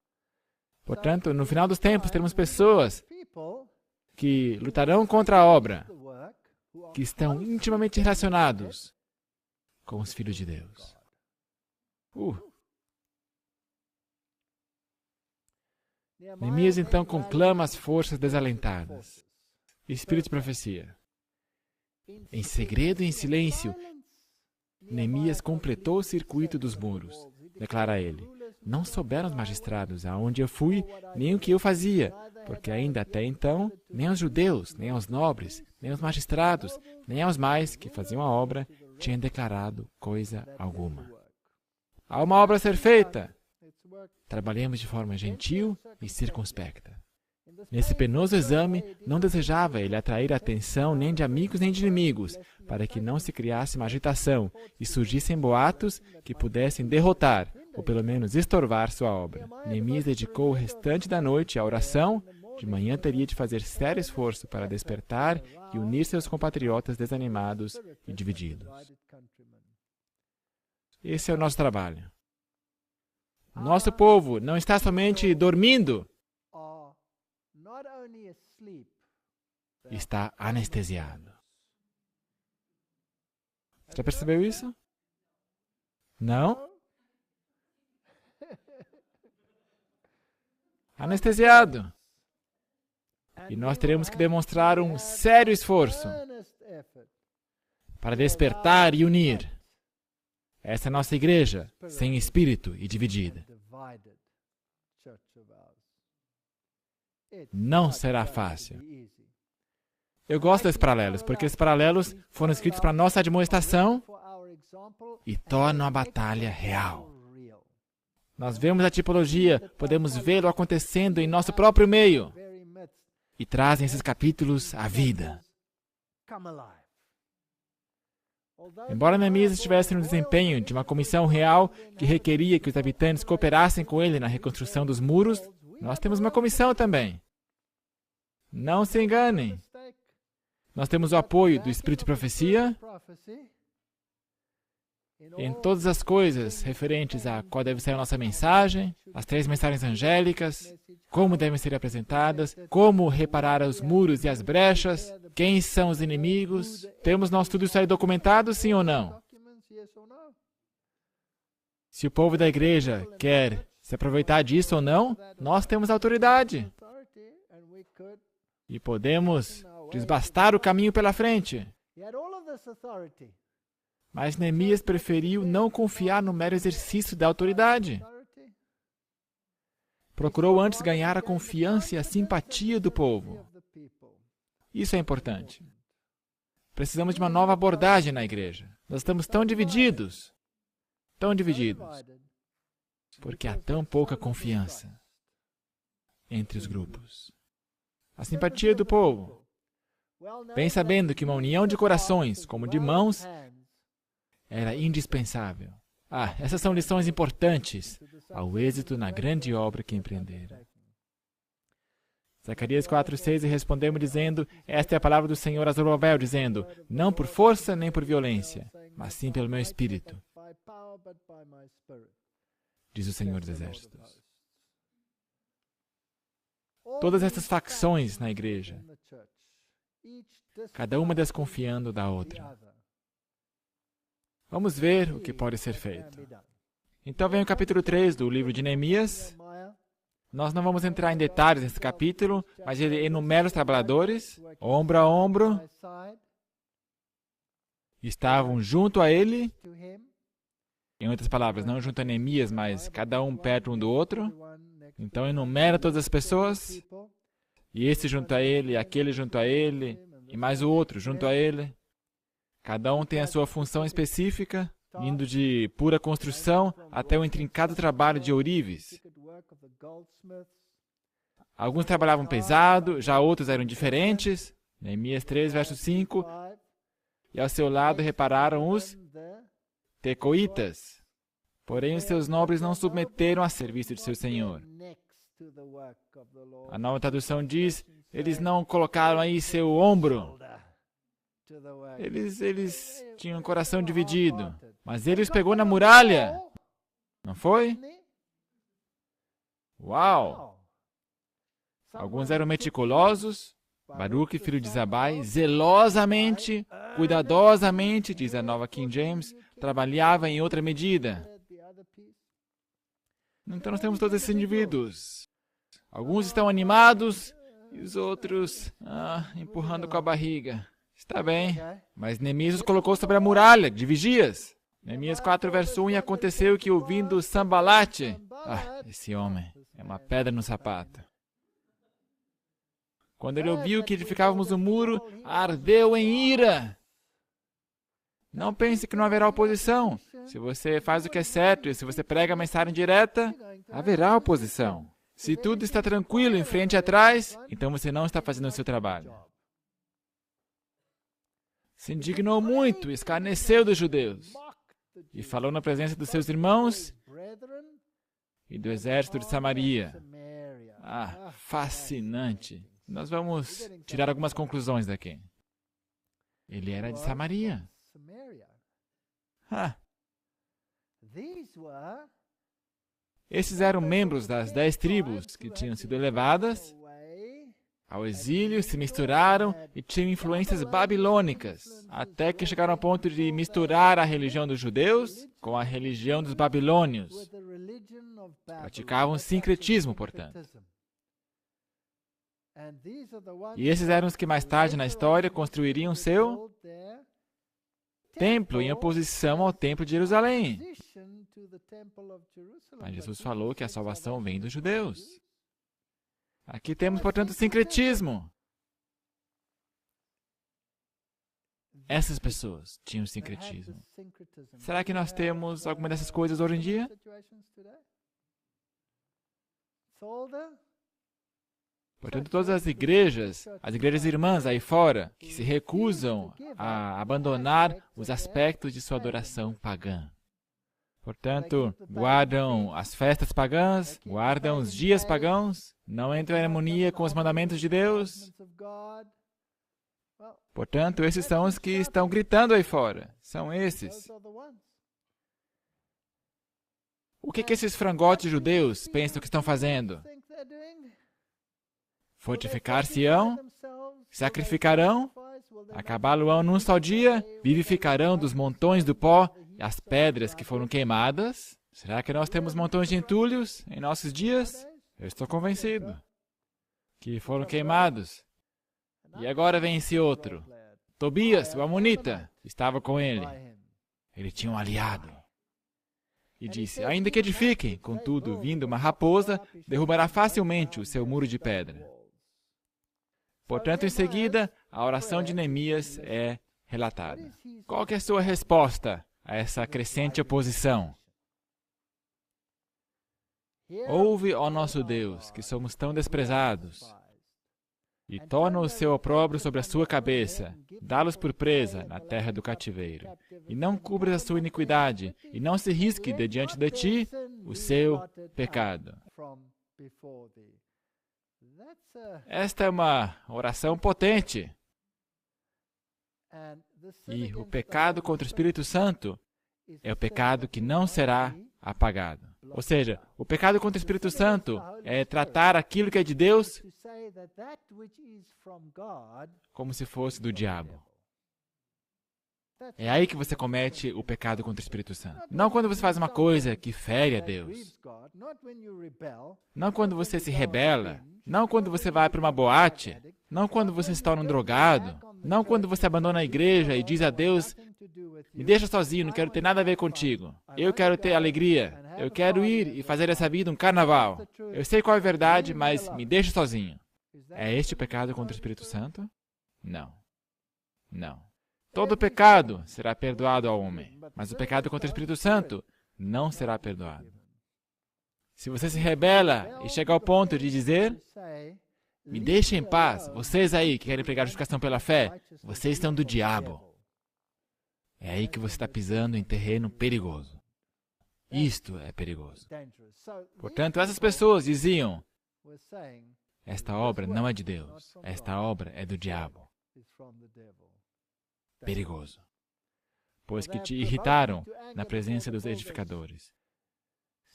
Portanto, no final dos tempos, teremos pessoas que lutarão contra a obra, que estão intimamente relacionados com os filhos de Deus. Neemias então conclama as forças desalentadas. Espírito de profecia. Em segredo e em silêncio, Neemias completou o circuito dos muros. Declara ele: não souberam os magistrados aonde eu fui, nem o que eu fazia, porque ainda até então, nem os judeus, nem os nobres, nem os magistrados, nem aos mais que faziam a obra, tinham declarado coisa alguma. Há uma obra a ser feita. Trabalhemos de forma gentil e circunspecta. Nesse penoso exame, não desejava ele atrair a atenção nem de amigos nem de inimigos, para que não se criasse uma agitação e surgissem boatos que pudessem derrotar, ou pelo menos estorvar sua obra. Neemias dedicou o restante da noite à oração. De manhã teria de fazer sério esforço para despertar e unir seus compatriotas desanimados e divididos. Esse é o nosso trabalho. Nosso povo não está somente dormindo, está anestesiado. Já percebeu isso? Não? Anestesiado. E nós teremos que demonstrar um sério esforço para despertar e unir. Essa é a nossa igreja, sem espírito e dividida. Não será fácil. Eu gosto desses paralelos, porque esses paralelos foram escritos para nossa admoestação e tornam a batalha real. Nós vemos a tipologia, podemos vê-lo acontecendo em nosso próprio meio e trazem esses capítulos à vida. Embora Neemias estivesse no desempenho de uma comissão real que requeria que os habitantes cooperassem com ele na reconstrução dos muros, nós temos uma comissão também. Não se enganem. Nós temos o apoio do Espírito de Profecia em todas as coisas referentes a qual deve ser a nossa mensagem, as 3 mensagens angélicas, como devem ser apresentadas, como reparar os muros e as brechas, quem são os inimigos. Temos nós tudo isso aí documentado, sim ou não? Se o povo da igreja quer se aproveitar disso ou não, nós temos autoridade. E podemos desbastar o caminho pela frente. Mas Neemias preferiu não confiar no mero exercício da autoridade. Procurou antes ganhar a confiança e a simpatia do povo. Isso é importante. Precisamos de uma nova abordagem na igreja. Nós estamos tão divididos, porque há tão pouca confiança entre os grupos. A simpatia do povo. bem sabendo que uma união de corações, como de mãos, era indispensável. Essas são lições importantes ao êxito na grande obra que empreenderam. Zacarias 4:6, e respondeu-me dizendo: esta é a palavra do Senhor a Zorobabel, dizendo: não por força nem por violência, mas sim pelo meu Espírito, diz o Senhor dos Exércitos. Todas essas facções na igreja, cada uma desconfiando da outra. Vamos ver o que pode ser feito. Então vem o capítulo 3 do livro de Neemias. Nós não vamos entrar em detalhes nesse capítulo, mas ele enumera os trabalhadores, ombro a ombro, estavam junto a ele. Em outras palavras, não junto a Neemias, mas cada um perto um do outro. Então enumera todas as pessoas, e esse junto a ele, aquele junto a ele, e mais o outro junto a ele. Cada um tem a sua função específica, indo de pura construção até o intrincado trabalho de ourives. Alguns trabalhavam pesado, já outros eram diferentes. Neemias 3, verso 5. E ao seu lado repararam os tecoitas. Porém, os seus nobres não submeteram a serviço de seu senhor. A nova tradução diz, eles não colocaram aí seu ombro. Eles tinham o coração dividido. Mas ele os pegou na muralha. Não foi? Uau! Alguns eram meticulosos. Baruque, filho de Zabai, zelosamente, cuidadosamente, diz a nova King James, trabalhava em outra medida. Então nós temos todos esses indivíduos. Alguns estão animados e os outros empurrando com a barriga. Está bem, mas Neemias os colocou sobre a muralha de vigias. Neemias 4, verso 1, e aconteceu que ouvindo Sambalate, esse homem é uma pedra no sapato. Quando ele ouviu que edificávamos o muro, ardeu em ira. Não pense que não haverá oposição. Se você faz o que é certo e se você prega a mensagem direta, haverá oposição. Se tudo está tranquilo em frente e atrás, então você não está fazendo o seu trabalho. Se indignou muito, escarneceu dos judeus e falou na presença dos seus irmãos e do exército de Samaria. Fascinante. Nós vamos tirar algumas conclusões daqui. Ele era de Samaria. Esses eram membros das 10 tribos que tinham sido elevadas ao exílio, se misturaram e tinham influências babilônicas, até que chegaram ao ponto de misturar a religião dos judeus com a religião dos babilônios. Praticavam sincretismo, portanto. E esses eram os que mais tarde na história construiriam seu templo em oposição ao templo de Jerusalém. Mas Jesus falou que a salvação vem dos judeus. Aqui temos, portanto, sincretismo. Essas pessoas tinham sincretismo. Será que nós temos alguma dessas coisas hoje em dia? Portanto, todas as igrejas irmãs aí fora, que se recusam a abandonar os aspectos de sua adoração pagã. Portanto, guardam as festas pagãs, guardam os dias pagãos, não entram em harmonia com os mandamentos de Deus. Portanto, esses são os que estão gritando aí fora. São esses. O que esses frangotes judeus pensam que estão fazendo? Fortificar-se-ão? Sacrificarão? Acabá-lo-ão num só dia? Vivificarão dos montões do pó e as pedras que foram queimadas? Será que nós temos montões de entulhos em nossos dias? Eu estou convencido que foram queimados. E agora vem esse outro. Tobias, o amonita, estava com ele. Ele tinha um aliado. E disse, ainda que edifiquem, contudo, vindo uma raposa, derrubará facilmente o seu muro de pedra. Portanto, em seguida, a oração de Neemias é relatada. Qual que é a sua resposta a essa crescente oposição? Ouve, ó nosso Deus, que somos tão desprezados. e torna o seu opróbrio sobre a sua cabeça, dá-los por presa na terra do cativeiro. E não cubras a sua iniquidade, e não se risque de diante de ti o seu pecado. Esta é uma oração potente. E o pecado contra o Espírito Santo é o pecado que não será apagado. Ou seja, o pecado contra o Espírito Santo é tratar aquilo que é de Deus como se fosse do diabo. É aí que você comete o pecado contra o Espírito Santo. Não quando você faz uma coisa que fere a Deus. Não quando você se rebela. Não quando você vai para uma boate. Não quando você se torna um drogado. Não quando você abandona a igreja e diz a Deus: me deixa sozinho, não quero ter nada a ver contigo. Eu quero ter alegria. Eu quero ir e fazer dessa vida um carnaval. Eu sei qual é a verdade, mas me deixa sozinho. É este o pecado contra o Espírito Santo? Não. Não. Todo pecado será perdoado ao homem, mas o pecado contra o Espírito Santo não será perdoado. Se você se rebela e chega ao ponto de dizer: me deixem em paz, vocês aí que querem pregar justificação pela fé, vocês estão do diabo. É aí que você está pisando em terreno perigoso. Isto é perigoso. Portanto, essas pessoas diziam: esta obra não é de Deus, esta obra é do diabo. Perigoso. Pois que te irritaram na presença dos edificadores.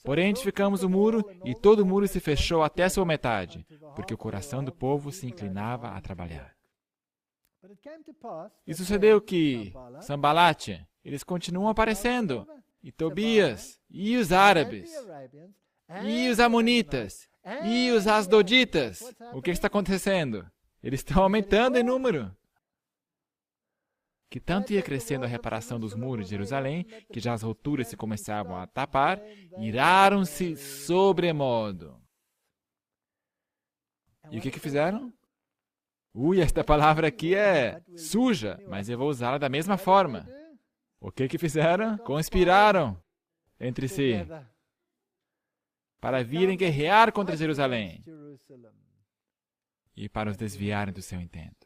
Porém, edificamos o muro, e todo o muro se fechou até a sua metade, porque o coração do povo se inclinava a trabalhar. E sucedeu que Sambalate, eles continuam aparecendo, e Tobias, e os árabes, e os amonitas, e os asdoditas. O que está acontecendo? Eles estão aumentando em número. Que tanto ia crescendo a reparação dos muros de Jerusalém, que já as rupturas se começavam a tapar, iraram-se sobremodo. E o que fizeram? Esta palavra aqui é suja, mas eu vou usá-la da mesma forma. O que fizeram? Conspiraram entre si para virem guerrear contra Jerusalém e para os desviarem do seu intento.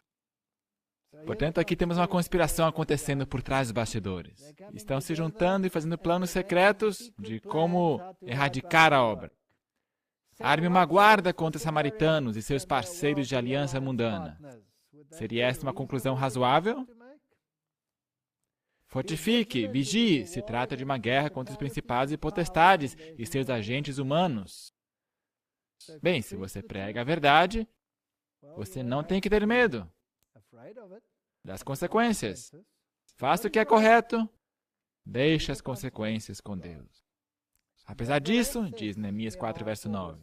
Portanto, aqui temos uma conspiração acontecendo por trás dos bastidores. Estão se juntando e fazendo planos secretos de como erradicar a obra. Arme uma guarda contra os samaritanos e seus parceiros de aliança mundana. Seria esta uma conclusão razoável? Fortifique, vigie, se trata de uma guerra contra os principados e potestades e seus agentes humanos. Bem, se você prega a verdade, você não tem que ter medo das consequências. Faça o que é correto, deixe as consequências com Deus. Apesar disso, diz Neemias 4, verso 9,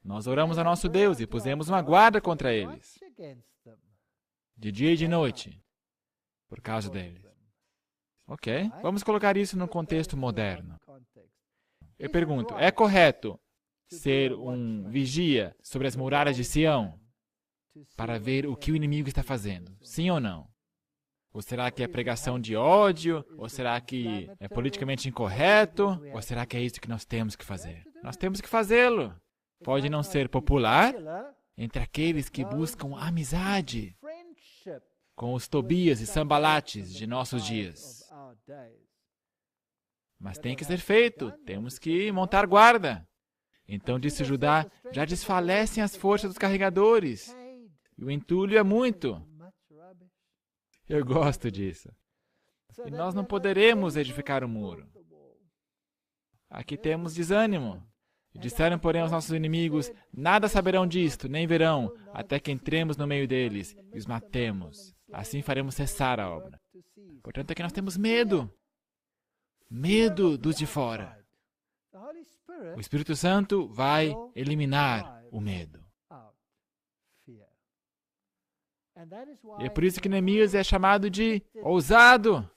nós oramos a nosso Deus e pusemos uma guarda contra eles, de dia e de noite, por causa deles. Ok, vamos colocar isso num contexto moderno. Eu pergunto, é correto ser um vigia sobre as muralhas de Sião para ver o que o inimigo está fazendo? Sim ou não? Ou será que é pregação de ódio? Ou será que é politicamente incorreto? Ou será que é isso que nós temos que fazer? Nós temos que fazê-lo. Pode não ser popular entre aqueles que buscam amizade com os Tobias e Sambalates de nossos dias. Mas tem que ser feito. Temos que montar guarda. Então, disse Judá, já desfalecem as forças dos carregadores. E o entulho é muito. Eu gosto disso. E nós não poderemos edificar o muro. Aqui temos desânimo. E disseram, porém, aos nossos inimigos, nada saberão disto, nem verão, até que entremos no meio deles e os matemos. Assim faremos cessar a obra. Portanto, aqui nós temos medo. Medo dos de fora. O Espírito Santo vai eliminar o medo. E é por isso que Neemias é chamado de ousado,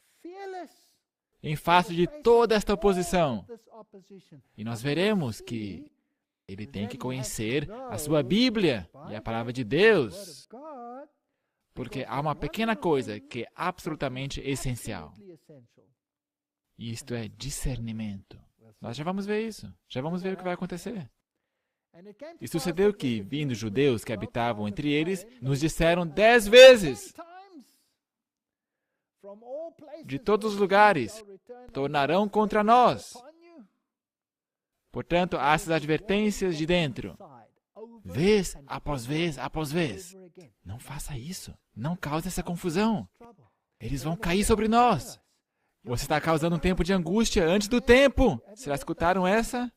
em face de toda esta oposição. E nós veremos que ele tem que conhecer a sua Bíblia e a palavra de Deus, porque há uma pequena coisa que é absolutamente essencial. E isto é discernimento. Nós já vamos ver isso. Já vamos ver o que vai acontecer. E sucedeu que, vindo judeus que habitavam entre eles, nos disseram 10 vezes, de todos os lugares, tornarão contra nós. Portanto, há essas advertências de dentro, vez após vez após vez. Não faça isso, não cause essa confusão. Eles vão cair sobre nós. Você está causando um tempo de angústia antes do tempo. Será que escutaram essa?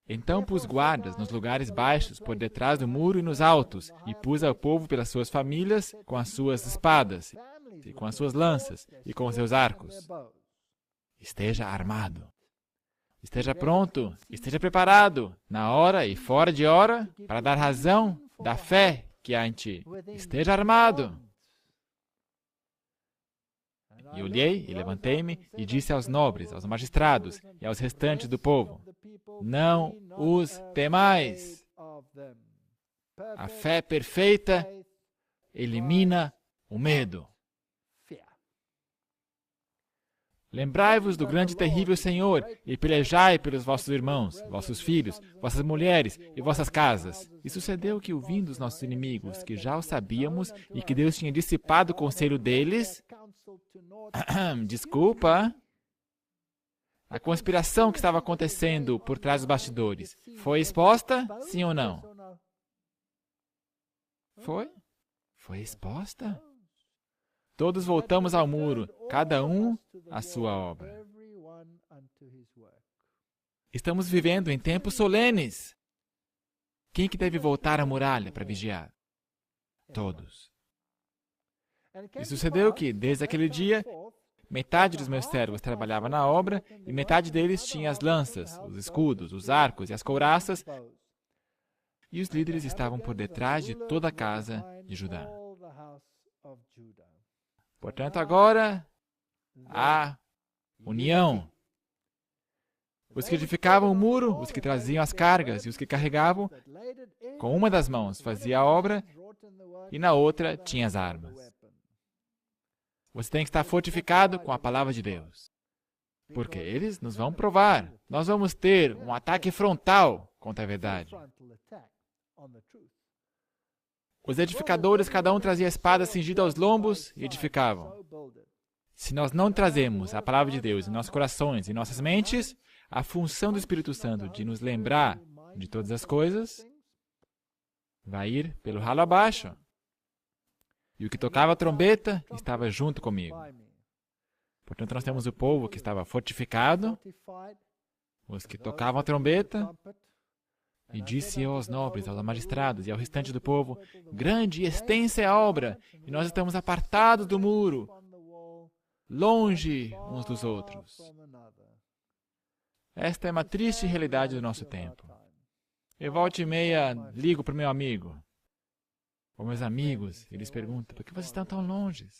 Então pus guardas nos lugares baixos, por detrás do muro e nos altos, e pus ao povo pelas suas famílias, com as suas espadas, e com as suas lanças, e com os seus arcos. Esteja armado. Esteja pronto, esteja preparado, na hora e fora de hora, para dar razão da fé que há em ti. Esteja armado. E olhei, e levantei-me, e disse aos nobres, aos magistrados, e aos restantes do povo, não os temais. A fé perfeita elimina o medo. Lembrai-vos do grande e terrível Senhor, e pelejai pelos vossos irmãos, vossos filhos, vossas mulheres e vossas casas. E sucedeu que, ouvindo os nossos inimigos, que já o sabíamos, e que Deus tinha dissipado o conselho deles, desculpa, a conspiração que estava acontecendo por trás dos bastidores, foi exposta, sim ou não? Foi? Foi exposta? Todos voltamos ao muro, cada um à sua obra. Estamos vivendo em tempos solenes. Quem que deve voltar à muralha para vigiar? Todos. E sucedeu que, desde aquele dia, metade dos meus servos trabalhava na obra e metade deles tinha as lanças, os escudos, os arcos e as couraças, e os líderes estavam por detrás de toda a casa de Judá. Portanto, agora, há união. Os que edificavam o muro, os que traziam as cargas e os que carregavam, com uma das mãos fazia a obra e na outra tinha as armas. Você tem que estar fortificado com a palavra de Deus. Porque eles nos vão provar. Nós vamos ter um ataque frontal contra a verdade. Os edificadores, cada um trazia a espada cingida aos lombos e edificavam. Se nós não trazemos a palavra de Deus em nossos corações e nossas mentes, a função do Espírito Santo de nos lembrar de todas as coisas vai ir pelo ralo abaixo. E o que tocava a trombeta estava junto comigo. Portanto, nós temos o povo que estava fortificado, os que tocavam a trombeta, e disse eu aos nobres, aos magistrados e ao restante do povo, grande e extensa é a obra, e nós estamos apartados do muro, longe uns dos outros. Esta é uma triste realidade do nosso tempo. Eu volta e meia ligo para o meu amigo, ou meus amigos, e eles perguntam, por que vocês estão tão longe?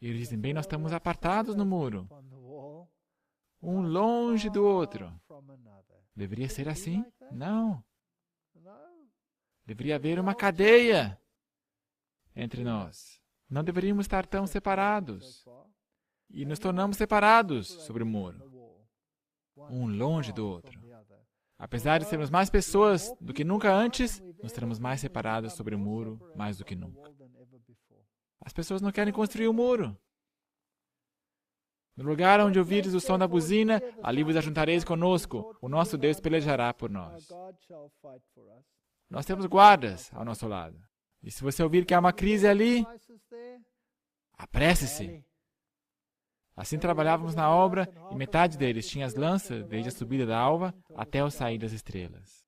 E eles dizem, bem, nós estamos apartados no muro, um longe do outro. Deveria ser assim? Não. Deveria haver uma cadeia entre nós. Não deveríamos estar tão separados. E nos tornamos separados sobre o muro, um longe do outro. Apesar de sermos mais pessoas do que nunca antes, nos teremos mais separados sobre o muro mais do que nunca. As pessoas não querem construir o muro. No lugar onde ouvires o som da buzina, ali vos ajuntareis conosco. O nosso Deus pelejará por nós. Nós temos guardas ao nosso lado. E se você ouvir que há uma crise ali, apresse-se. Assim trabalhávamos na obra, e metade deles tinha as lanças, desde a subida da alva até o sair das estrelas.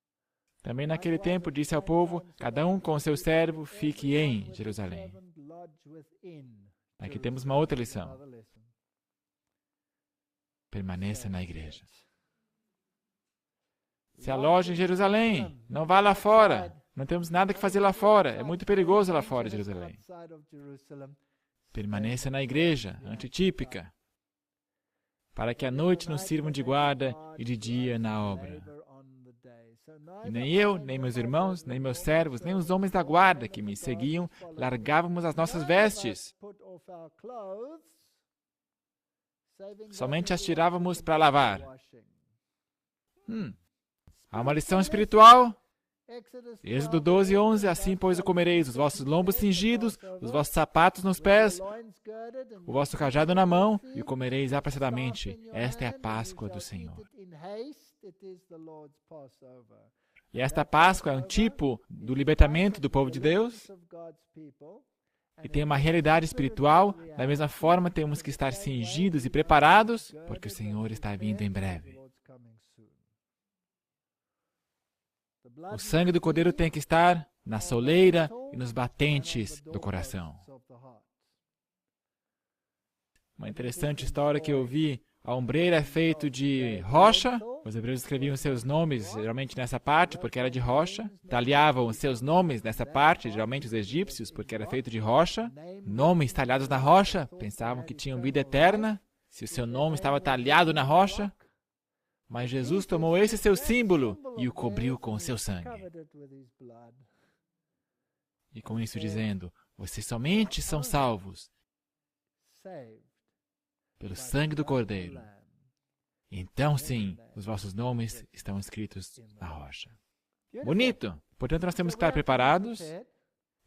Também naquele tempo disse ao povo, cada um com o seu servo, fique em Jerusalém. Aqui temos uma outra lição. Permaneça na igreja. Se aloje em Jerusalém. Não vá lá fora. Não temos nada que fazer lá fora. É muito perigoso lá fora de Jerusalém. Permaneça na igreja, antitípica, para que à noite nos sirvam de guarda e de dia na obra. E nem eu, nem meus irmãos, nem meus servos, nem os homens da guarda que me seguiam, largávamos as nossas vestes. Somente as tirávamos para lavar. Há uma lição espiritual. Êxodo 12, 11. Assim, pois, o comereis, os vossos lombos cingidos, os vossos sapatos nos pés, o vosso cajado na mão, e o comereis apressadamente. Esta é a Páscoa do Senhor. E esta Páscoa é um tipo do libertamento do povo de Deus. E tem uma realidade espiritual. Da mesma forma, temos que estar cingidos e preparados, porque o Senhor está vindo em breve. O sangue do Cordeiro tem que estar na soleira e nos batentes do coração. Uma interessante história que eu vi. A ombreira é feita de rocha. Os hebreus escreviam seus nomes, geralmente nessa parte, porque era de rocha. Talhavam os seus nomes nessa parte, geralmente os egípcios, porque era feito de rocha. Nomes talhados na rocha, pensavam que tinham vida eterna, se o seu nome estava talhado na rocha. Mas Jesus tomou esse seu símbolo e o cobriu com o seu sangue. E com isso dizendo, vocês somente são salvos pelo sangue do Cordeiro. Então sim, os vossos nomes estão escritos na rocha. Bonito! Portanto, nós temos que estar preparados,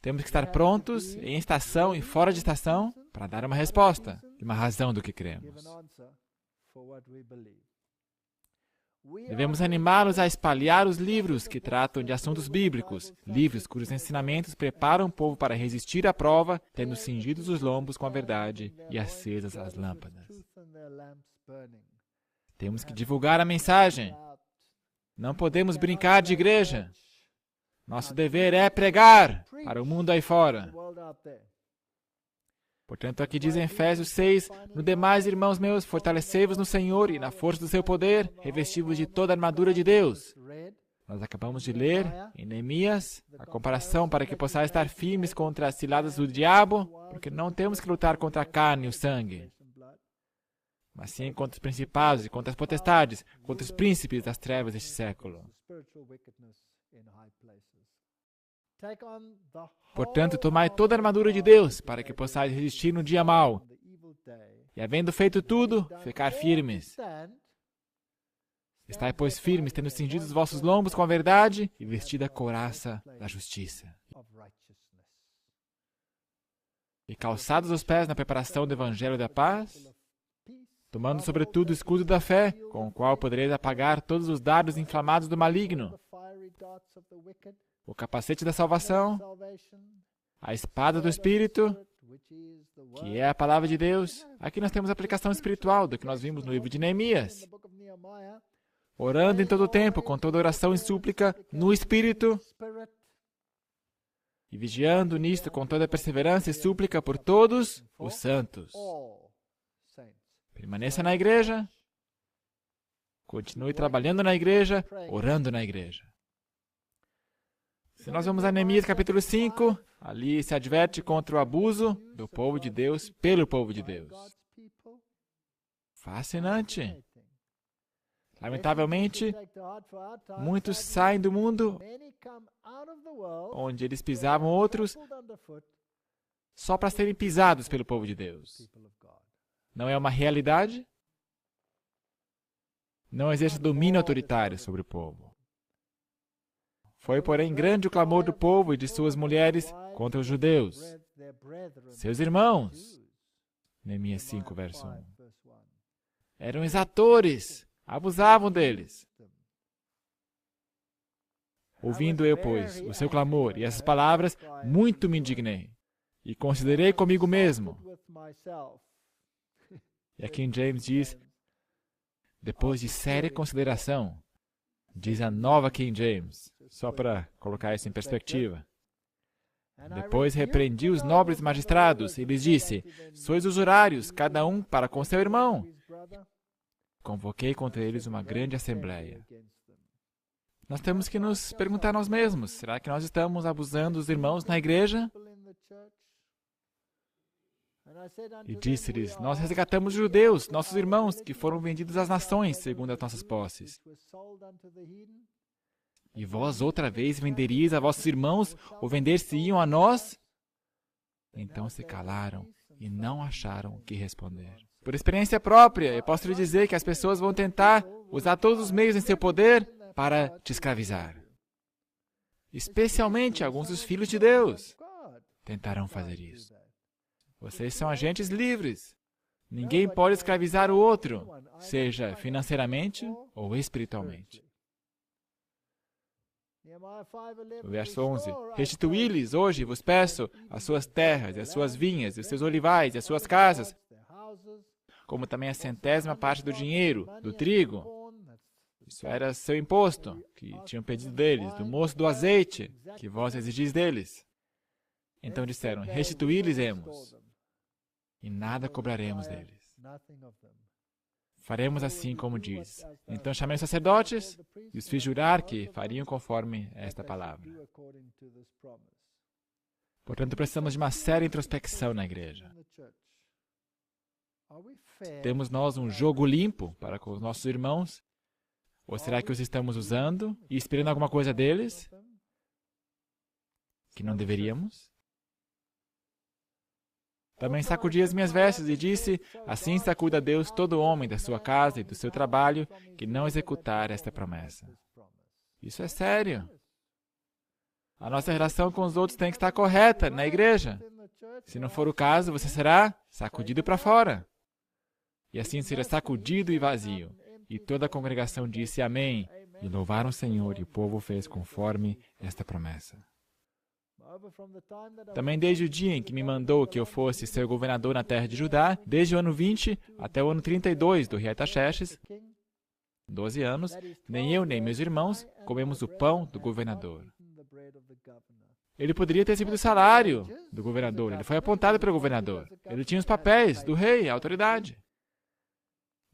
temos que estar prontos, em estação e fora de estação, para dar uma resposta e uma razão do que cremos. Devemos animá-los a espalhar os livros que tratam de assuntos bíblicos, livros cujos ensinamentos preparam o povo para resistir à prova, tendo cingidos os lombos com a verdade e acesas as lâmpadas. Temos que divulgar a mensagem. Não podemos brincar de igreja. Nosso dever é pregar para o mundo aí fora. Portanto, aqui diz em Efésios 6, no demais, irmãos meus, fortalecei-vos no Senhor e na força do seu poder, revesti-vos de toda a armadura de Deus. Nós acabamos de ler em Neemias a comparação para que possais estar firmes contra as ciladas do diabo, porque não temos que lutar contra a carne e o sangue, mas sim contra os principados e contra as potestades, contra os príncipes das trevas deste século. Portanto, tomai toda a armadura de Deus, para que possais resistir no dia mau. E havendo feito tudo, ficar firmes. Estai, pois, firmes, tendo cingido os vossos lombos com a verdade e vestida a couraça da justiça. E calçados os pés na preparação do evangelho da paz, tomando sobretudo o escudo da fé, com o qual podereis apagar todos os dardos inflamados do maligno, o capacete da salvação, a espada do Espírito, que é a palavra de Deus. Aqui nós temos a aplicação espiritual do que nós vimos no livro de Neemias. Orando em todo o tempo, com toda oração e súplica, no Espírito, e vigiando nisto com toda perseverança e súplica por todos os santos. Permaneça na igreja, continue trabalhando na igreja, orando na igreja. Se nós vamos a Neemias capítulo 5, ali se adverte contra o abuso do povo de Deus pelo povo de Deus. Fascinante. Lamentavelmente, muitos saem do mundo onde eles pisavam outros só para serem pisados pelo povo de Deus. Não é uma realidade? Não existe domínio autoritário sobre o povo. Foi, porém, grande o clamor do povo e de suas mulheres contra os judeus, seus irmãos. Neemias 5, verso 1. Eram exatores, abusavam deles. Ouvindo eu, pois, o seu clamor e essas palavras, muito me indignei, e considerei comigo mesmo. E aqui em James diz, depois de séria consideração, diz a nova King James, só para colocar isso em perspectiva. Depois repreendi os nobres magistrados e lhes disse, sois usurários, cada um para com seu irmão. Convoquei contra eles uma grande assembleia. Nós temos que nos perguntar a nós mesmos, será que nós estamos abusando dos irmãos na igreja? E disse-lhes, nós resgatamos os judeus, nossos irmãos, que foram vendidos às nações, segundo as nossas posses. E vós outra vez venderíeis a vossos irmãos, ou vender-se-iam a nós? Então se calaram e não acharam o que responder. Por experiência própria, eu posso lhe dizer que as pessoas vão tentar usar todos os meios em seu poder para te escravizar. Especialmente alguns dos filhos de Deus tentarão fazer isso. Vocês são agentes livres. Ninguém pode escravizar o outro, seja financeiramente ou espiritualmente. O verso 11. Restituí-lhes hoje, vos peço, as suas terras, e as suas vinhas, e os seus olivais, e as suas casas, como também a 100ª parte do dinheiro, do trigo. Isso era seu imposto, que tinham pedido deles, do moço do azeite, que vós exigis deles. Então disseram, restituí-lhes-emos, e nada cobraremos deles. Faremos assim como diz. Então chamei os sacerdotes e os fiz jurar que fariam conforme esta palavra. Portanto, precisamos de uma séria introspecção na igreja. Temos nós um jogo limpo para com os nossos irmãos? Ou será que os estamos usando e esperando alguma coisa deles que não deveríamos? Também sacudi as minhas vestes e disse, assim sacuda Deus todo homem da sua casa e do seu trabalho que não executar esta promessa. Isso é sério. A nossa relação com os outros tem que estar correta na igreja. Se não for o caso, você será sacudido para fora. E assim será sacudido e vazio. E toda a congregação disse amém. E louvaram o Senhor, e o povo fez conforme esta promessa. Também desde o dia em que me mandou que eu fosse seu governador na terra de Judá, desde o ano 20 até o ano 32 do rei Artaxerxes, 12 anos, nem eu nem meus irmãos comemos o pão do governador. Ele poderia ter recebido o salário do governador, ele foi apontado pelo governador. Ele tinha os papéis do rei, a autoridade.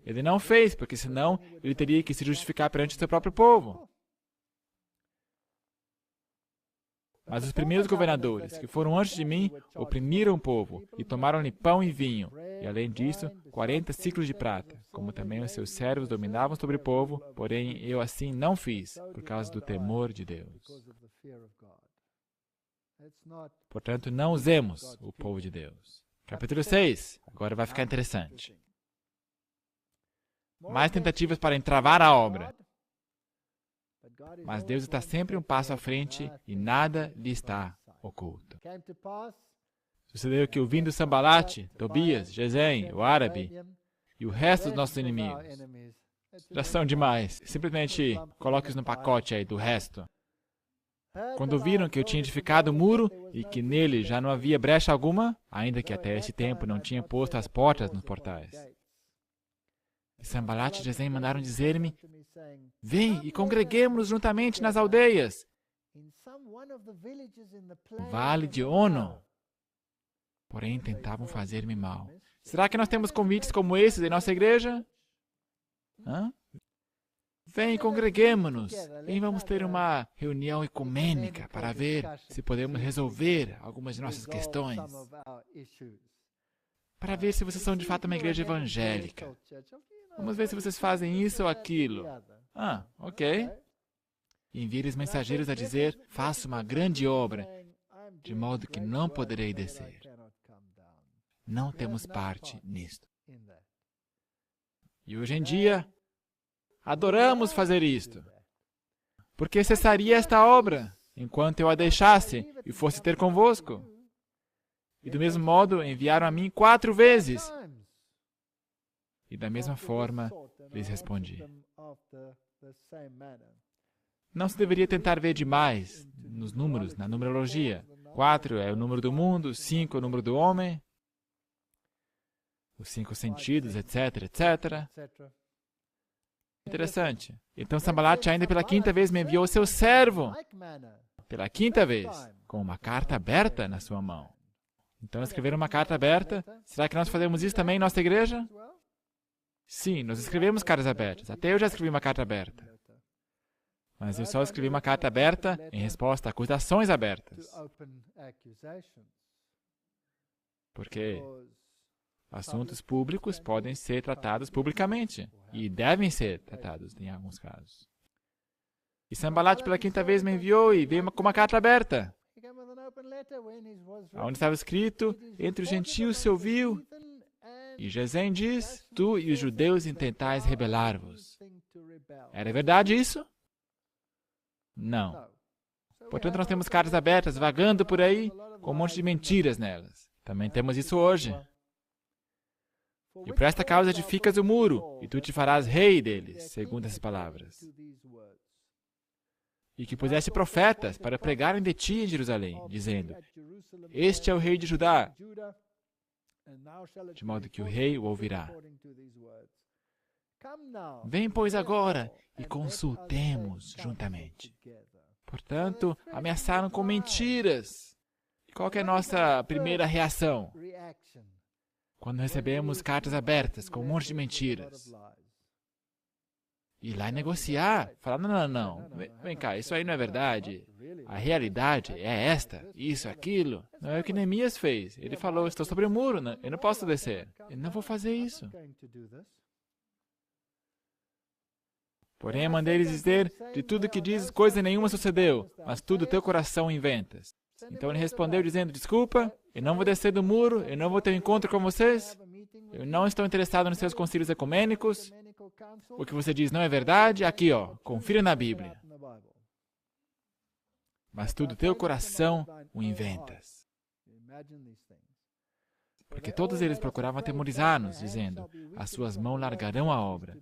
Ele não fez, porque senão ele teria que se justificar perante o seu próprio povo. Mas os primeiros governadores, que foram antes de mim, oprimiram o povo e tomaram-lhe pão e vinho, e além disso, 40 ciclos de prata, como também os seus servos dominavam sobre o povo, porém eu assim não fiz, por causa do temor de Deus. Portanto, não usemos o povo de Deus. Capítulo 6, agora vai ficar interessante. Mais tentativas para entravar a obra. Mas Deus está sempre um passo à frente e nada lhe está oculto. Sucedeu que ouvindo Sambalate, Tobias, Gesem, o árabe e o resto dos nossos inimigos, já são demais. Simplesmente coloque-os no pacote aí do resto. Quando viram que eu tinha edificado o muro e que nele já não havia brecha alguma, ainda que até esse tempo não tinha posto as portas nos portais. E Sambalate e Gesem mandaram dizer-me, vem e congreguemos-nos juntamente nas aldeias, no vale de Ono. Porém, tentavam fazer-me mal. Será que nós temos convites como esses em nossa igreja? Vem, congreguemos-nos e vamos ter uma reunião ecumênica para ver se podemos resolver algumas de nossas questões. Para ver se vocês são de fato uma igreja evangélica. Vamos ver se vocês fazem isso ou aquilo. Ok. Envie-lhes mensageiros a dizer, faço uma grande obra, de modo que não poderei descer. Não temos parte nisto. E hoje em dia, adoramos fazer isto. Porque cessaria esta obra, enquanto eu a deixasse e fosse ter convosco. E do mesmo modo, enviaram a mim 4 vezes. E da mesma forma, lhes respondi. Não se deveria tentar ver demais nos números, na numerologia. 4 é o número do mundo, 5 é o número do homem, os 5 sentidos, etc, etc. Interessante. Então Sambalate ainda pela 5ª vez me enviou seu servo, pela 5ª vez, com uma carta aberta na sua mão. Então escreveram uma carta aberta. Será que nós fazemos isso também em nossa igreja? Sim, nós escrevemos cartas abertas. Até eu já escrevi uma carta aberta. Mas eu só escrevi uma carta aberta em resposta a acusações abertas. Porque assuntos públicos podem ser tratados publicamente. E devem ser tratados em alguns casos. E Sambalate pela 5ª vez me enviou e veio com uma carta aberta. Onde estava escrito, entre os gentios se ouviu, E Gesem diz, tu e os judeus intentais rebelar-vos. Era verdade isso? Não. Portanto, nós temos cartas abertas vagando por aí com um monte de mentiras nelas. Também temos isso hoje. E por esta causa edificas o muro, e tu te farás rei deles, segundo essas palavras. E que puseste profetas para pregarem de ti em Jerusalém, dizendo, este é o rei de Judá, de modo que o rei o ouvirá. Vem, pois, agora e consultemos juntamente. Portanto, ameaçaram com mentiras. E qual que é a nossa primeira reação? Quando recebemos cartas abertas com um monte de mentiras. Ir lá e negociar. Falar, não. Vem cá, isso aí não é verdade. A realidade é esta, isso, aquilo. Não é o que Neemias fez. Ele falou, estou sobre o muro, eu não posso descer. Eu não vou fazer isso. Porém, mandei-lhes dizer, de tudo que dizes, coisa nenhuma sucedeu, mas tudo teu coração inventas. Então ele respondeu dizendo, desculpa, eu não vou descer do muro, eu não vou ter um encontro com vocês, eu não estou interessado nos seus concílios ecumênicos, o que você diz não é verdade, aqui ó, confira na Bíblia. Mas tudo teu coração o inventas. Porque todos eles procuravam atemorizar-nos, dizendo, as suas mãos largarão a obra,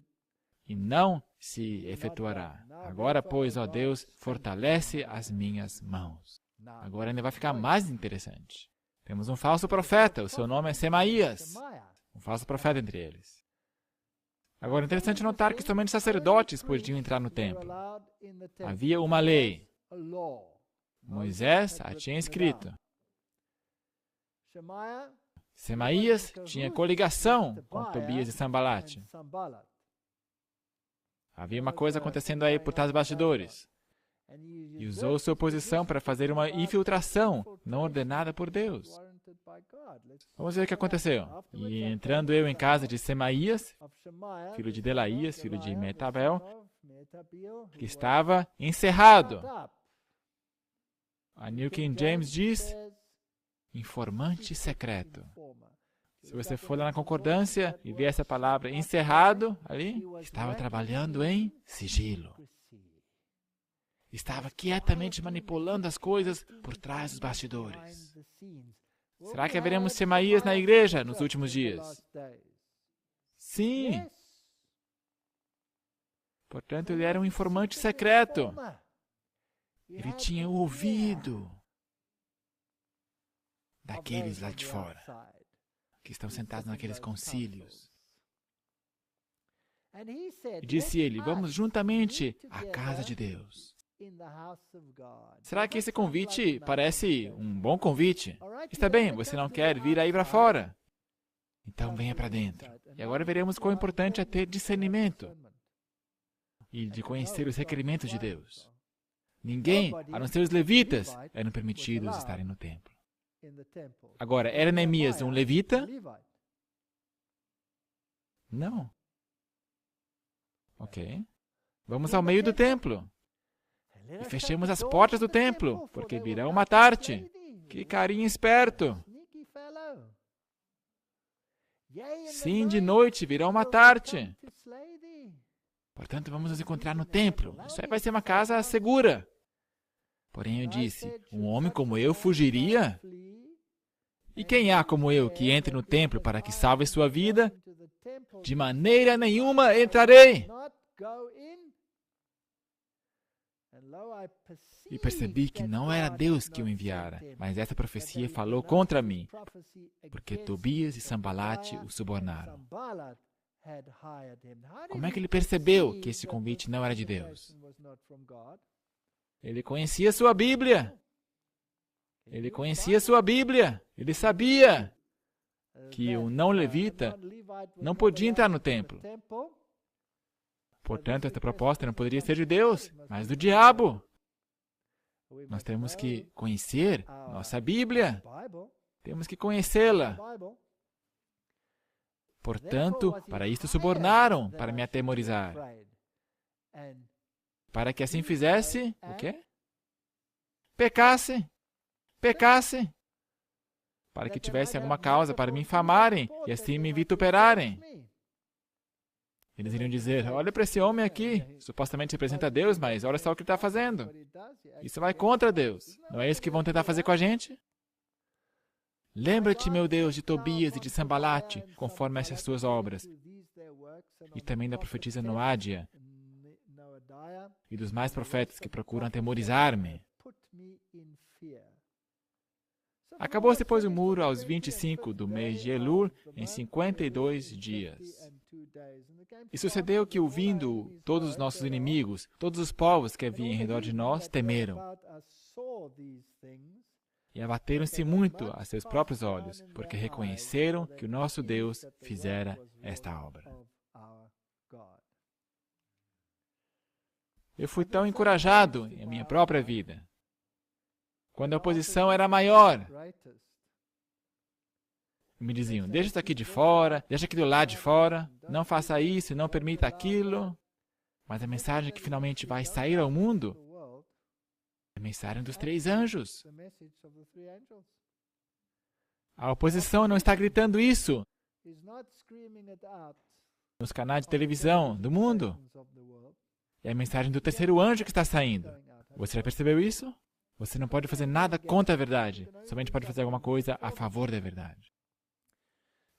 e não se efetuará. Agora, pois, ó Deus, fortalece as minhas mãos. Agora ainda vai ficar mais interessante. Temos um falso profeta, o seu nome é Semaías. Um falso profeta entre eles. Agora, é interessante notar que somente sacerdotes podiam entrar no templo. Havia uma lei. Moisés a tinha escrito. Semaías tinha coligação com Tobias e Sambalate. Havia uma coisa acontecendo aí por trás dos bastidores. E usou sua posição para fazer uma infiltração não ordenada por Deus. Vamos ver o que aconteceu. E entrando eu em casa de Semaías, filho de Delaías, filho de Metabel, que estava encerrado. A New King James diz, informante secreto. Se você for lá na concordância e ver essa palavra encerrado ali, estava trabalhando em sigilo. Estava quietamente manipulando as coisas por trás dos bastidores. Será que haveremos Semaías na igreja nos últimos dias? Sim. Portanto, ele era um informante secreto. Ele tinha o ouvido daqueles lá de fora, que estão sentados naqueles concílios. E disse ele, vamos juntamente à casa de Deus. Será que esse convite parece um bom convite? Está bem, você não quer vir aí para fora? Então venha para dentro. E agora veremos quão importante é ter discernimento e de conhecer os requerimentos de Deus. Ninguém, a não ser os levitas, eram permitidos estarem no templo. Agora, era Neemias um levita? Não. Ok. Vamos ao meio do templo. E fechemos as portas do templo, porque virão matar-te. Que carinha esperto. Sim, de noite virão matar-te. Portanto, vamos nos encontrar no templo. Isso aí vai ser uma casa segura. Porém, eu disse, um homem como eu fugiria? E quem há como eu que entre no templo para que salve sua vida? De maneira nenhuma entrarei. E percebi que não era Deus que o enviara, mas essa profecia falou contra mim, porque Tobias e Sambalate o subornaram. Como é que ele percebeu que esse convite não era de Deus? Ele conhecia sua Bíblia. Ele conhecia sua Bíblia. Ele sabia que o não-levita não podia entrar no templo. Portanto, esta proposta não poderia ser de Deus, mas do diabo. Nós temos que conhecer nossa Bíblia. Temos que conhecê-la. Portanto, para isto subornaram, para me atemorizar. Para que assim fizesse, o quê? Pecasse. para que tivessem alguma causa para me infamarem e assim me vituperarem. Eles iriam dizer, olha para esse homem aqui, supostamente representa Deus, mas olha só o que ele está fazendo. Isso vai contra Deus. Não é isso que vão tentar fazer com a gente? Lembra-te, meu Deus, de Tobias e de Sambalate, conforme essas suas obras. E também da profetisa Noádia e dos mais profetas que procuram atemorizar-me. Acabou-se, pois, o muro aos 25 do mês de Elul, em 52 dias. E sucedeu que, ouvindo todos os nossos inimigos, todos os povos que haviam em redor de nós, temeram. E abateram-se muito a seus próprios olhos, porque reconheceram que o nosso Deus fizera esta obra. Eu fui tão encorajado em minha própria vida, quando a oposição era maior. Me diziam, deixa isso aqui de fora, deixa aquilo lá de fora, não faça isso, não permita aquilo. Mas a mensagem que finalmente vai sair ao mundo é a mensagem dos 3 anjos. A oposição não está gritando isso nos canais de televisão do mundo. É a mensagem do 3º anjo que está saindo. Você já percebeu isso? Você não pode fazer nada contra a verdade, somente pode fazer alguma coisa a favor da verdade.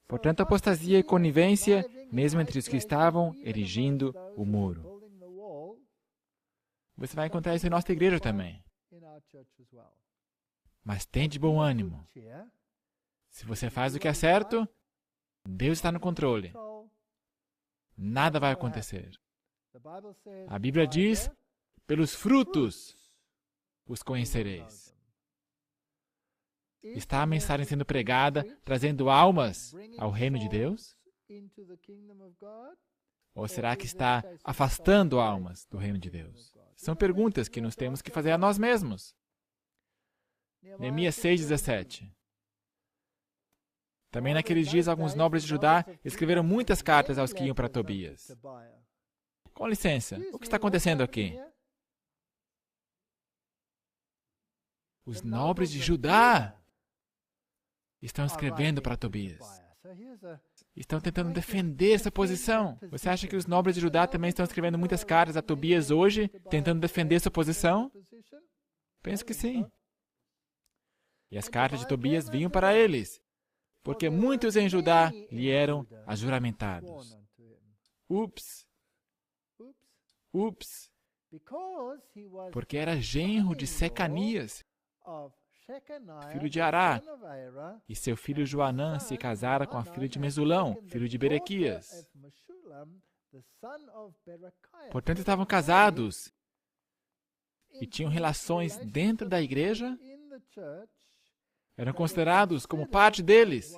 Portanto, apostasia e conivência, mesmo entre os que estavam erigindo o muro. Você vai encontrar isso em nossa igreja também. Mas tem de bom ânimo. Se você faz o que é certo, Deus está no controle. Nada vai acontecer. A Bíblia diz, pelos frutos os conhecereis. Está a mensagem sendo pregada, trazendo almas ao reino de Deus? Ou será que está afastando almas do reino de Deus? São perguntas que nós temos que fazer a nós mesmos. Neemias 6:17. Também naqueles dias, alguns nobres de Judá escreveram muitas cartas aos que iam para Tobias. Com licença, o que está acontecendo aqui? Os nobres de Judá estão escrevendo para Tobias. Estão tentando defender essa posição. Você acha que os nobres de Judá também estão escrevendo muitas cartas a Tobias hoje, tentando defender sua posição? Penso que sim. E as cartas de Tobias vinham para eles, porque muitos em Judá lhe eram ajuramentados. Ups! Ups! Porque era genro de Secanias, filho de Ará, e seu filho Joanã se casara com a filha de Mesulão, filho de Berequias. Portanto, estavam casados e tinham relações dentro da igreja, eram considerados como parte deles,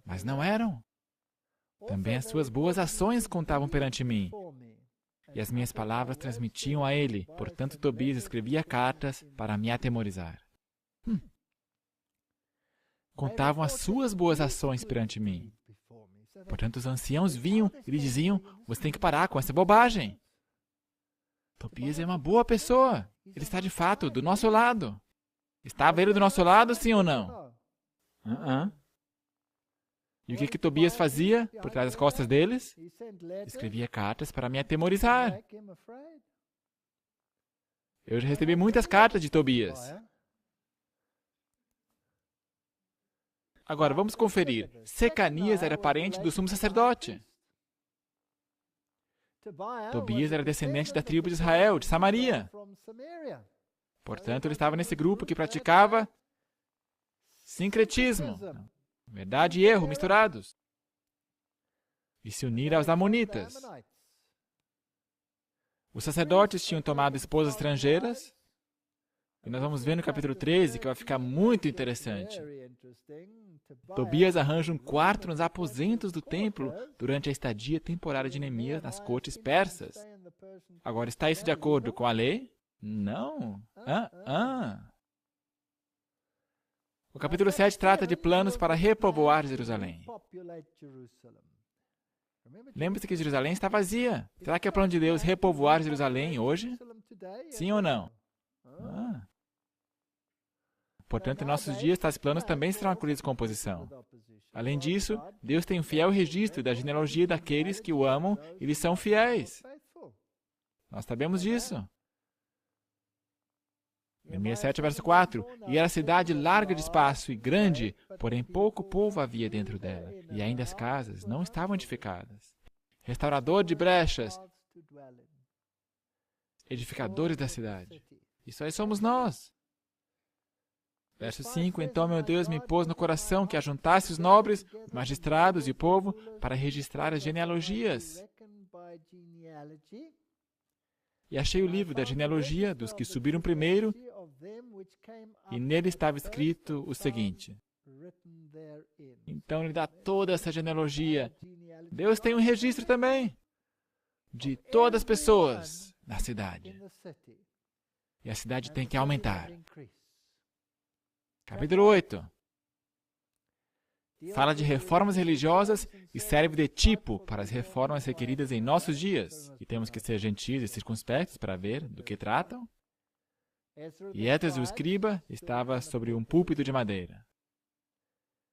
mas não eram. Também as suas boas ações contavam perante mim, e as minhas palavras transmitiam a ele. Portanto, Tobias escrevia cartas para me atemorizar. Contavam as suas boas ações perante mim. Portanto, os anciãos vinham e lhe diziam, você tem que parar com essa bobagem. Tobias é uma boa pessoa. Ele está, de fato, do nosso lado. Estava ele do nosso lado, sim ou não? E o que Tobias fazia por trás das costas deles? Escrevia cartas para me atemorizar. Eu já recebi muitas cartas de Tobias. Agora, vamos conferir. Secanias era parente do sumo sacerdote. Tobias era descendente da tribo de Israel, de Samaria. Portanto, ele estava nesse grupo que praticava sincretismo. Verdade e erro misturados. E se unir aos amonitas. Os sacerdotes tinham tomado esposas estrangeiras. E nós vamos ver no capítulo 13 que vai ficar muito interessante. Tobias arranja um quarto nos aposentos do templo durante a estadia temporária de Neemias nas cortes persas. Agora, está isso de acordo com a lei? Não. O capítulo 7 trata de planos para repovoar Jerusalém. Lembre-se que Jerusalém está vazia. Será que é plano de Deus repovoar Jerusalém hoje? Sim ou não? Portanto, em nossos dias, tais planos também serão acolhidos com oposição. Além disso, Deus tem um fiel registro da genealogia daqueles que o amam e lhes são fiéis. Nós sabemos disso. Jeremias 7, verso 4. E era cidade larga de espaço e grande, porém pouco povo havia dentro dela, e ainda as casas não estavam edificadas. Restaurador de brechas, edificadores da cidade. Isso aí somos nós. Verso 5. Então meu Deus me pôs no coração que ajuntasse os nobres, os magistrados e o povo para registrar as genealogias. E achei o livro da genealogia dos que subiram primeiro, e nele estava escrito o seguinte. Então ele dá toda essa genealogia. Deus tem um registro também de todas as pessoas na cidade. E a cidade tem que aumentar. Capítulo 8. Fala de reformas religiosas e serve de tipo para as reformas requeridas em nossos dias. E temos que ser gentis e circunspectos para ver do que tratam. E Esdras, o escriba, estava sobre um púlpito de madeira.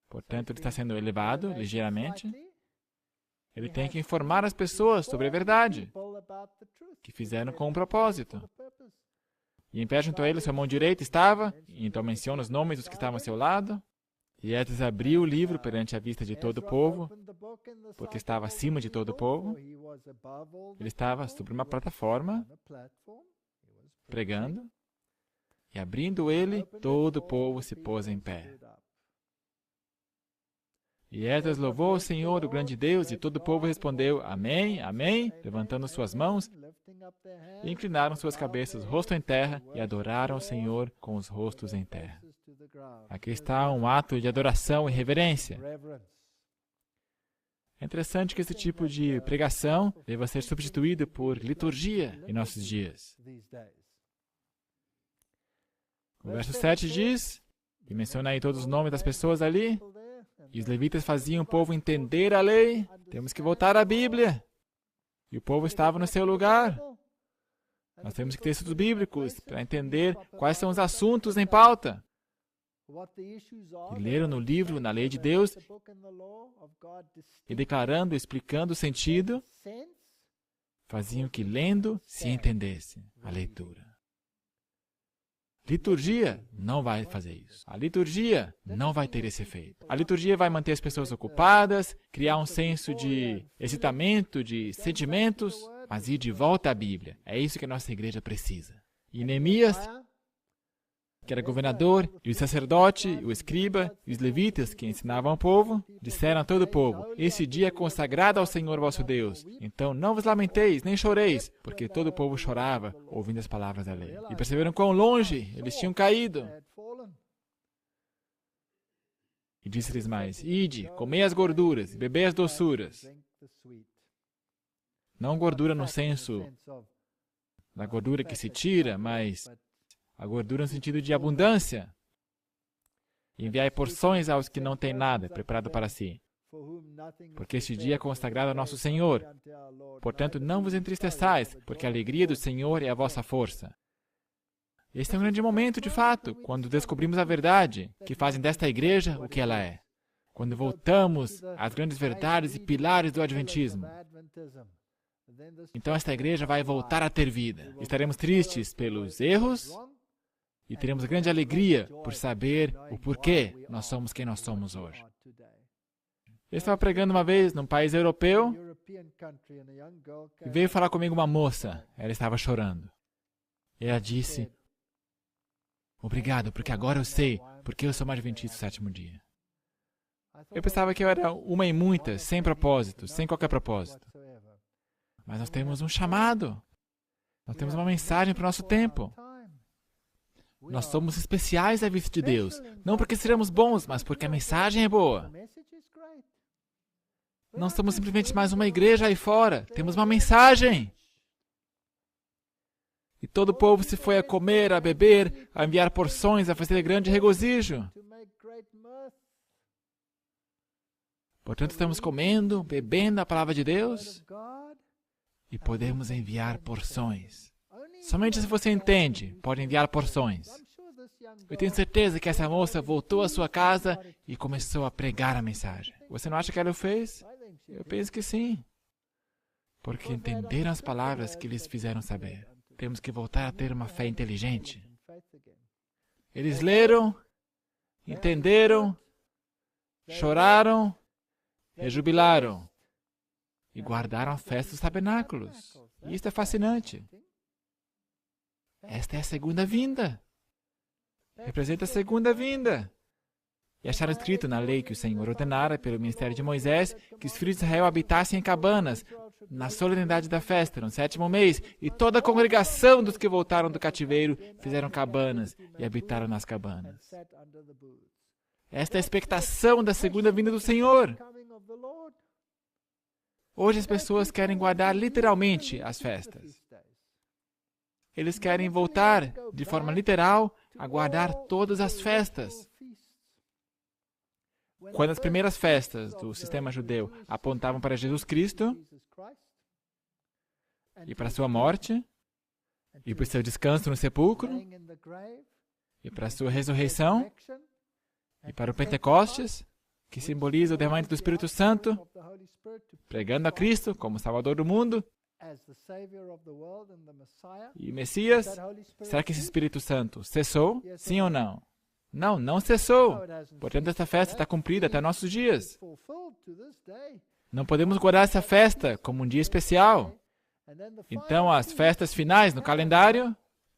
Portanto, ele está sendo elevado ligeiramente. Ele tem que informar as pessoas sobre a verdade, que fizeram com um propósito. E em pé junto a ele, sua mão direita estava, e então menciona os nomes dos que estavam ao seu lado. E Esdras abriu o livro perante a vista de todo o povo, porque estava acima de todo o povo. Ele estava sobre uma plataforma, pregando, e abrindo ele, todo o povo se pôs em pé. E Esdras louvou o Senhor, o grande Deus, e todo o povo respondeu, Amém, Amém, levantando suas mãos, e inclinaram suas cabeças, rosto em terra, e adoraram o Senhor com os rostos em terra. Aqui está um ato de adoração e reverência. É interessante que esse tipo de pregação deva ser substituído por liturgia em nossos dias. O verso 7 diz, e menciona aí todos os nomes das pessoas ali, e os levitas faziam o povo entender a lei. Temos que voltar à Bíblia. E o povo estava no seu lugar. Nós temos que ter estudos bíblicos para entender quais são os assuntos em pauta. E leram no livro, na lei de Deus, e declarando, explicando o sentido, faziam que lendo se entendesse a leitura. Liturgia não vai fazer isso. A liturgia não vai ter esse efeito. A liturgia vai manter as pessoas ocupadas, criar um senso de excitamento, de sentimentos, mas ir de volta à Bíblia. É isso que a nossa igreja precisa. E Neemias, que era governador, e o sacerdote, o escriba, e os levitas, que ensinavam ao povo, disseram a todo o povo, esse dia é consagrado ao Senhor vosso Deus. Então não vos lamenteis, nem choreis, porque todo o povo chorava, ouvindo as palavras da lei. E perceberam quão longe eles tinham caído. E disse-lhes mais, ide, comei as gorduras, e bebei as doçuras. Não gordura no senso da gordura que se tira, mas a gordura no sentido de abundância. Enviai porções aos que não têm nada preparado para si. Porque este dia é consagrado ao nosso Senhor. Portanto, não vos entristeçais, porque a alegria do Senhor é a vossa força. Este é um grande momento, de fato, quando descobrimos a verdade, que fazem desta igreja o que ela é. Quando voltamos às grandes verdades e pilares do Adventismo. Então esta igreja vai voltar a ter vida. Estaremos tristes pelos erros, e teremos grande alegria por saber o porquê nós somos quem nós somos hoje. Eu estava pregando uma vez num país europeu e veio falar comigo uma moça. Ela estava chorando. E ela disse, obrigado, porque agora eu sei porque eu sou uma adventista do sétimo dia. Eu pensava que eu era uma em muitas, sem propósito, sem qualquer propósito. Mas nós temos um chamado. Nós temos uma mensagem para o nosso tempo. Nós somos especiais à vista de Deus, não porque seremos bons, mas porque a mensagem é boa. Não somos simplesmente mais uma igreja aí fora, temos uma mensagem. E todo o povo se foi a comer, a beber, a enviar porções, a fazer grande regozijo. Portanto, estamos comendo, bebendo a palavra de Deus e podemos enviar porções. Somente se você entende, pode enviar porções. Eu tenho certeza que essa moça voltou à sua casa e começou a pregar a mensagem. Você não acha que ela o fez? Eu penso que sim. Porque entenderam as palavras que lhes fizeram saber. Temos que voltar a ter uma fé inteligente. Eles leram, entenderam, choraram, rejubilaram e guardaram a festa dos tabernáculos. E isso é fascinante. Esta é a segunda vinda. Representa a segunda vinda. E acharam escrito na lei que o Senhor ordenara pelo ministério de Moisés que os filhos de Israel habitassem em cabanas, na solenidade da festa, no 7º mês, e toda a congregação dos que voltaram do cativeiro fizeram cabanas e habitaram nas cabanas. Esta é a expectação da segunda vinda do Senhor. Hoje as pessoas querem guardar literalmente as festas. Eles querem voltar, de forma literal, a guardar todas as festas. Quando as primeiras festas do sistema judeu apontavam para Jesus Cristo e para a sua morte, e para o seu descanso no sepulcro, e para a sua ressurreição, e para o Pentecostes, que simboliza o derramamento do Espírito Santo, pregando a Cristo como Salvador do mundo e Messias, será que esse Espírito Santo cessou? Sim ou não? Não, não cessou. Portanto, essa festa está cumprida até nossos dias. Não podemos guardar essa festa como um dia especial. Então, as festas finais no calendário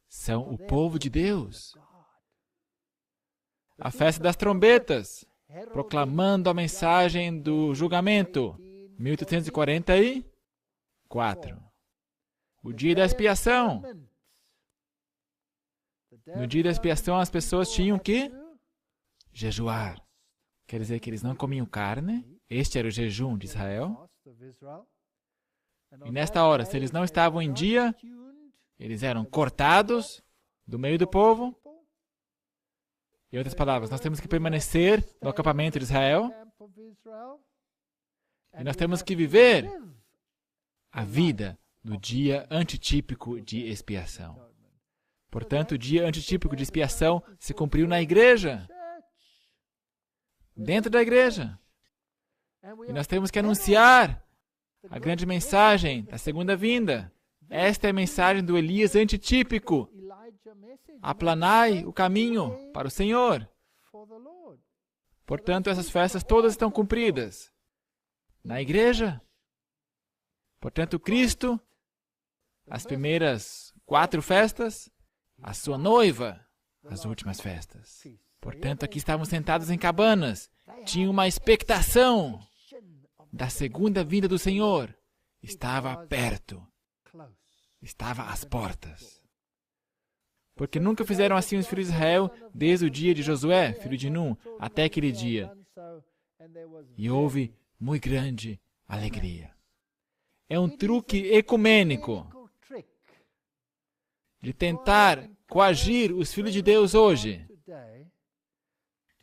são o povo de Deus. A festa das trombetas, proclamando a mensagem do julgamento, 1844. O dia da expiação. No dia da expiação, as pessoas tinham que jejuar. Quer dizer que eles não comiam carne. Este era o jejum de Israel. E nesta hora, se eles não estavam em dia, eles eram cortados do meio do povo. Em outras palavras, nós temos que permanecer no acampamento de Israel. E nós temos que viver a vida do dia antitípico de expiação. Portanto, o dia antitípico de expiação se cumpriu na igreja. Dentro da igreja. E nós temos que anunciar a grande mensagem da segunda vinda. Esta é a mensagem do Elias antitípico. Aplanai o caminho para o Senhor. Portanto, essas festas todas estão cumpridas na igreja. Portanto, Cristo, as primeiras 4 festas, a sua noiva, as últimas festas. Portanto, aqui estavam sentados em cabanas. Tinham uma expectação da segunda vinda do Senhor. Estava perto. Estava às portas. Porque nunca fizeram assim os filhos de Israel desde o dia de Josué, filho de Num, até aquele dia. E houve muito grande alegria. É um truque ecumênico de tentar coagir os filhos de Deus hoje,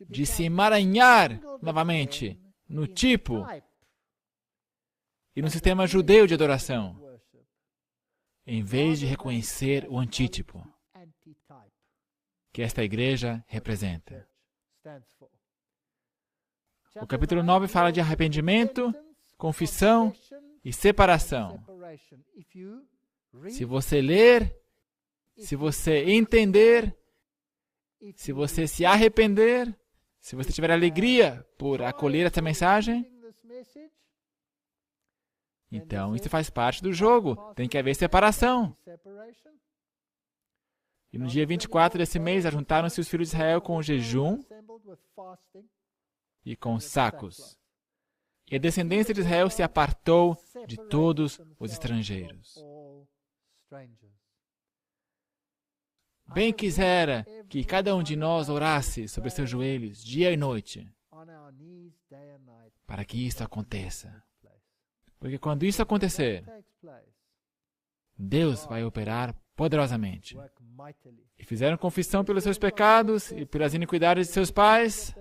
de se emaranhar novamente no tipo e no sistema judeu de adoração, em vez de reconhecer o antítipo que esta igreja representa. O capítulo 9 fala de arrependimento, confissão e separação. Se você ler, se você entender, se você se arrepender, se você tiver alegria por acolher essa mensagem, então isso faz parte do jogo. Tem que haver separação. E no dia 24 desse mês, ajuntaram-se os filhos de Israel com o jejum e com sacos. E a descendência de Israel se apartou de todos os estrangeiros. Bem quisera que cada um de nós orasse sobre seus joelhos dia e noite, para que isso aconteça. Porque quando isso acontecer, Deus vai operar poderosamente. E fizeram confissão pelos seus pecados e pelas iniquidades de seus pais.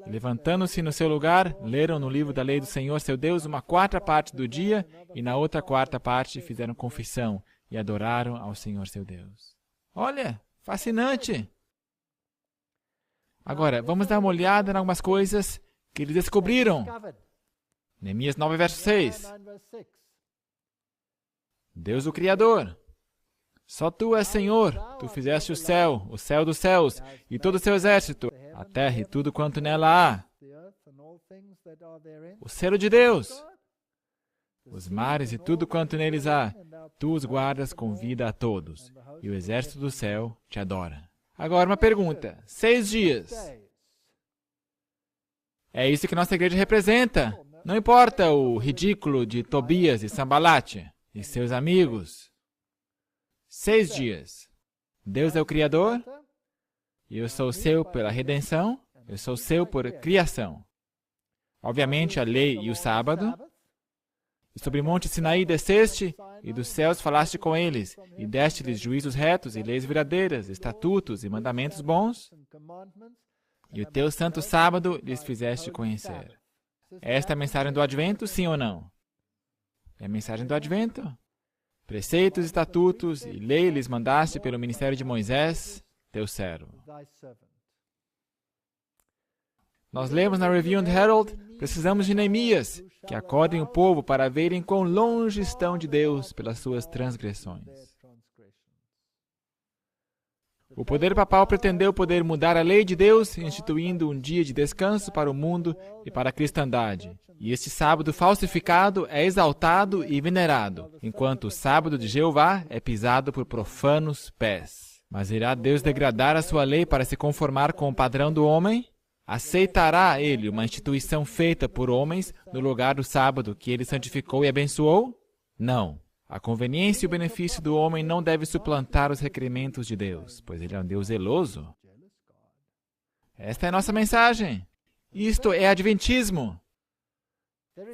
Levantando-se no seu lugar, leram no livro da lei do Senhor, seu Deus, 1/4 do dia, e na outra 4 parte fizeram confissão e adoraram ao Senhor, seu Deus. Olha, Fascinante! Agora, vamos dar uma olhada em algumas coisas que eles descobriram. Neemias 9, verso 6. Deus o Criador. Só Tu és Senhor. Tu fizeste o céu dos céus, e todo o seu exército, a terra e tudo quanto nela há. O selo de Deus. Os mares e tudo quanto neles há. Tu os guardas com vida a todos, e o exército do céu te adora. Agora uma pergunta. 6 dias. É isso que nossa igreja representa. Não importa o ridículo de Tobias e Sambalate e seus amigos. 6 dias. Deus é o Criador, e eu sou seu pela redenção, eu sou seu por criação. Obviamente, a lei e o sábado. E sobre o monte Sinaí desceste, e dos céus falaste com eles, e deste-lhes juízos retos, e leis verdadeiras, estatutos e mandamentos bons, e o teu santo sábado lhes fizeste conhecer. Esta é a mensagem do Advento, sim ou não? É a mensagem do Advento. Preceitos, estatutos e lei lhes mandaste pelo ministério de Moisés, teu servo. Nós lemos na Review and Herald, precisamos de Neemias, que acordem o povo para verem quão longe estão de Deus pelas suas transgressões. O poder papal pretendeu poder mudar a lei de Deus, instituindo um dia de descanso para o mundo e para a cristandade. E este sábado falsificado é exaltado e venerado, enquanto o sábado de Jeová é pisado por profanos pés. Mas irá Deus degradar a sua lei para se conformar com o padrão do homem? Aceitará ele uma instituição feita por homens no lugar do sábado que ele santificou e abençoou? Não. A conveniência e o benefício do homem não deve suplantar os requerimentos de Deus, pois ele é um Deus zeloso. Esta é a nossa mensagem. Isto é Adventismo.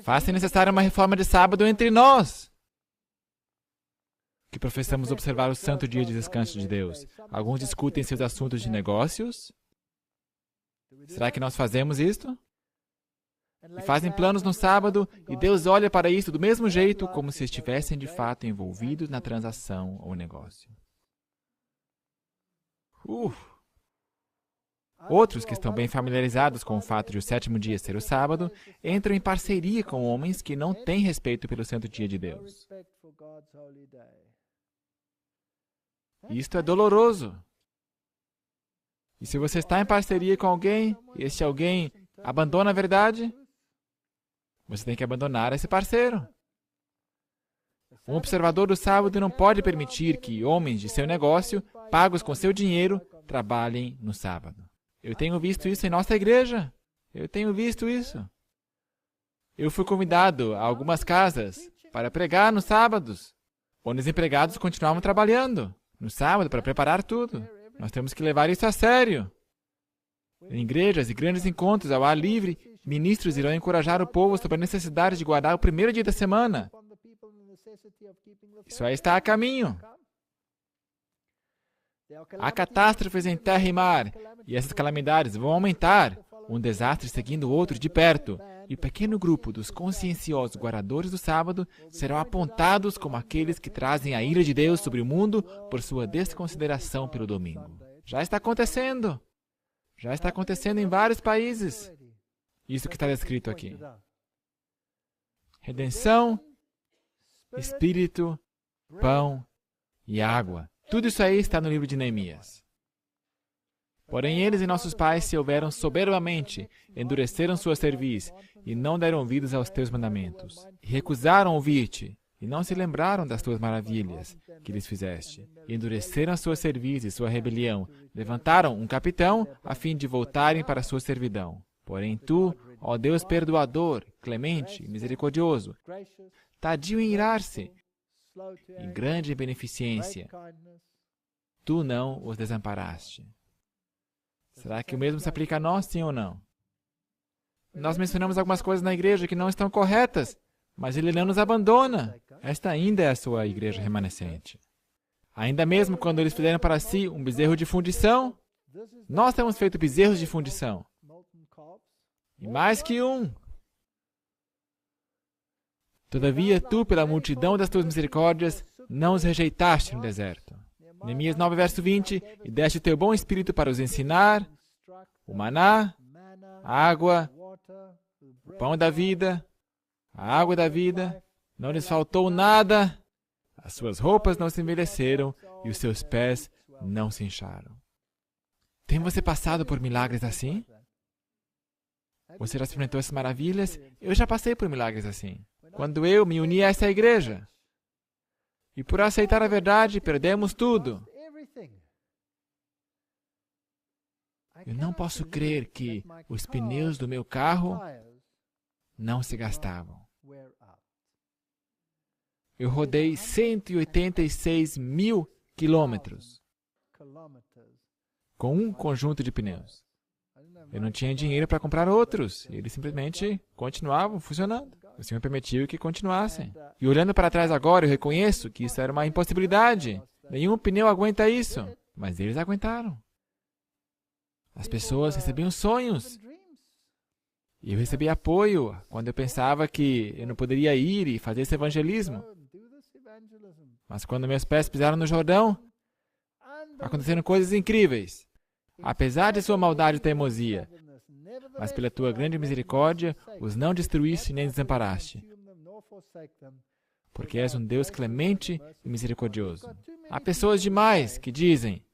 Faz-se necessária uma reforma de sábado entre nós, que professamos observar o santo dia de descanso de Deus. Alguns discutem seus assuntos de negócios. Será que nós fazemos isto? E fazem planos no sábado, e Deus olha para isso do mesmo jeito, como se estivessem de fato envolvidos na transação ou negócio. Outros, que estão bem familiarizados com o fato de o 7º dia ser o sábado, entram em parceria com homens que não têm respeito pelo santo dia de Deus. Isto é doloroso. E se você está em parceria com alguém, e este alguém abandona a verdade, você tem que abandonar esse parceiro. Um observador do sábado não pode permitir que homens de seu negócio, pagos com seu dinheiro, trabalhem no sábado. Eu tenho visto isso em nossa igreja. Eu tenho visto isso. Eu fui convidado a algumas casas para pregar nos sábados, onde os empregados continuavam trabalhando no sábado para preparar tudo. Nós temos que levar isso a sério. Em igrejas e grandes encontros ao ar livre, ministros irão encorajar o povo sobre a necessidade de guardar o primeiro dia da semana. Isso aí está a caminho. Há catástrofes em terra e mar, e essas calamidades vão aumentar, um desastre seguindo o outro de perto, e o pequeno grupo dos conscienciosos guardadores do sábado serão apontados como aqueles que trazem a ira de Deus sobre o mundo por sua desconsideração pelo domingo. Já está acontecendo. Já está acontecendo em vários países. Isso que está descrito aqui. Redenção, Espírito, pão e água. Tudo isso aí está no livro de Neemias. Porém, eles e nossos pais se houveram soberbamente, endureceram sua cerviz, e não deram ouvidos aos teus mandamentos. E recusaram ouvir-te, e não se lembraram das tuas maravilhas que lhes fizeste. E endureceram a sua cerviz e sua rebelião. Levantaram um capitão, a fim de voltarem para a sua servidão. Porém tu, ó Deus perdoador, clemente e misericordioso, tardio em irar-se, e grande em beneficência, tu não os desamparaste. Será que o mesmo se aplica a nós, sim ou não? Nós mencionamos algumas coisas na igreja que não estão corretas, mas ele não nos abandona. Esta ainda é a sua igreja remanescente. Ainda mesmo quando eles fizeram para si um bezerro de fundição, nós temos feito bezerros de fundição. E mais que um. Todavia, tu, pela multidão das tuas misericórdias, não os rejeitaste no deserto. Neemias 9, verso 20, e deste o teu bom espírito para os ensinar, o maná, a água, o pão da vida, a água da vida, não lhes faltou nada, as suas roupas não se envelheceram e os seus pés não se incharam. Tem você passado por milagres assim? Você já experimentou essas maravilhas? Eu já passei por milagres assim. Quando eu me uni a essa igreja, e por aceitar a verdade, perdemos tudo. Eu não posso crer que os pneus do meu carro não se gastavam. Eu rodei 186 mil quilômetros com um conjunto de pneus. Eu não tinha dinheiro para comprar outros. Eles simplesmente continuavam funcionando. O Senhor permitiu que continuassem. E olhando para trás agora, eu reconheço que isso era uma impossibilidade. Nenhum pneu aguenta isso. Mas eles aguentaram. As pessoas recebiam sonhos. E eu recebi apoio quando eu pensava que eu não poderia ir e fazer esse evangelismo. Mas quando meus pés pisaram no Jordão, aconteceram coisas incríveis. Apesar de sua maldade e teimosia, mas pela tua grande misericórdia, os não destruíste nem desamparaste. Porque és um Deus clemente e misericordioso. Há pessoas demais que dizem,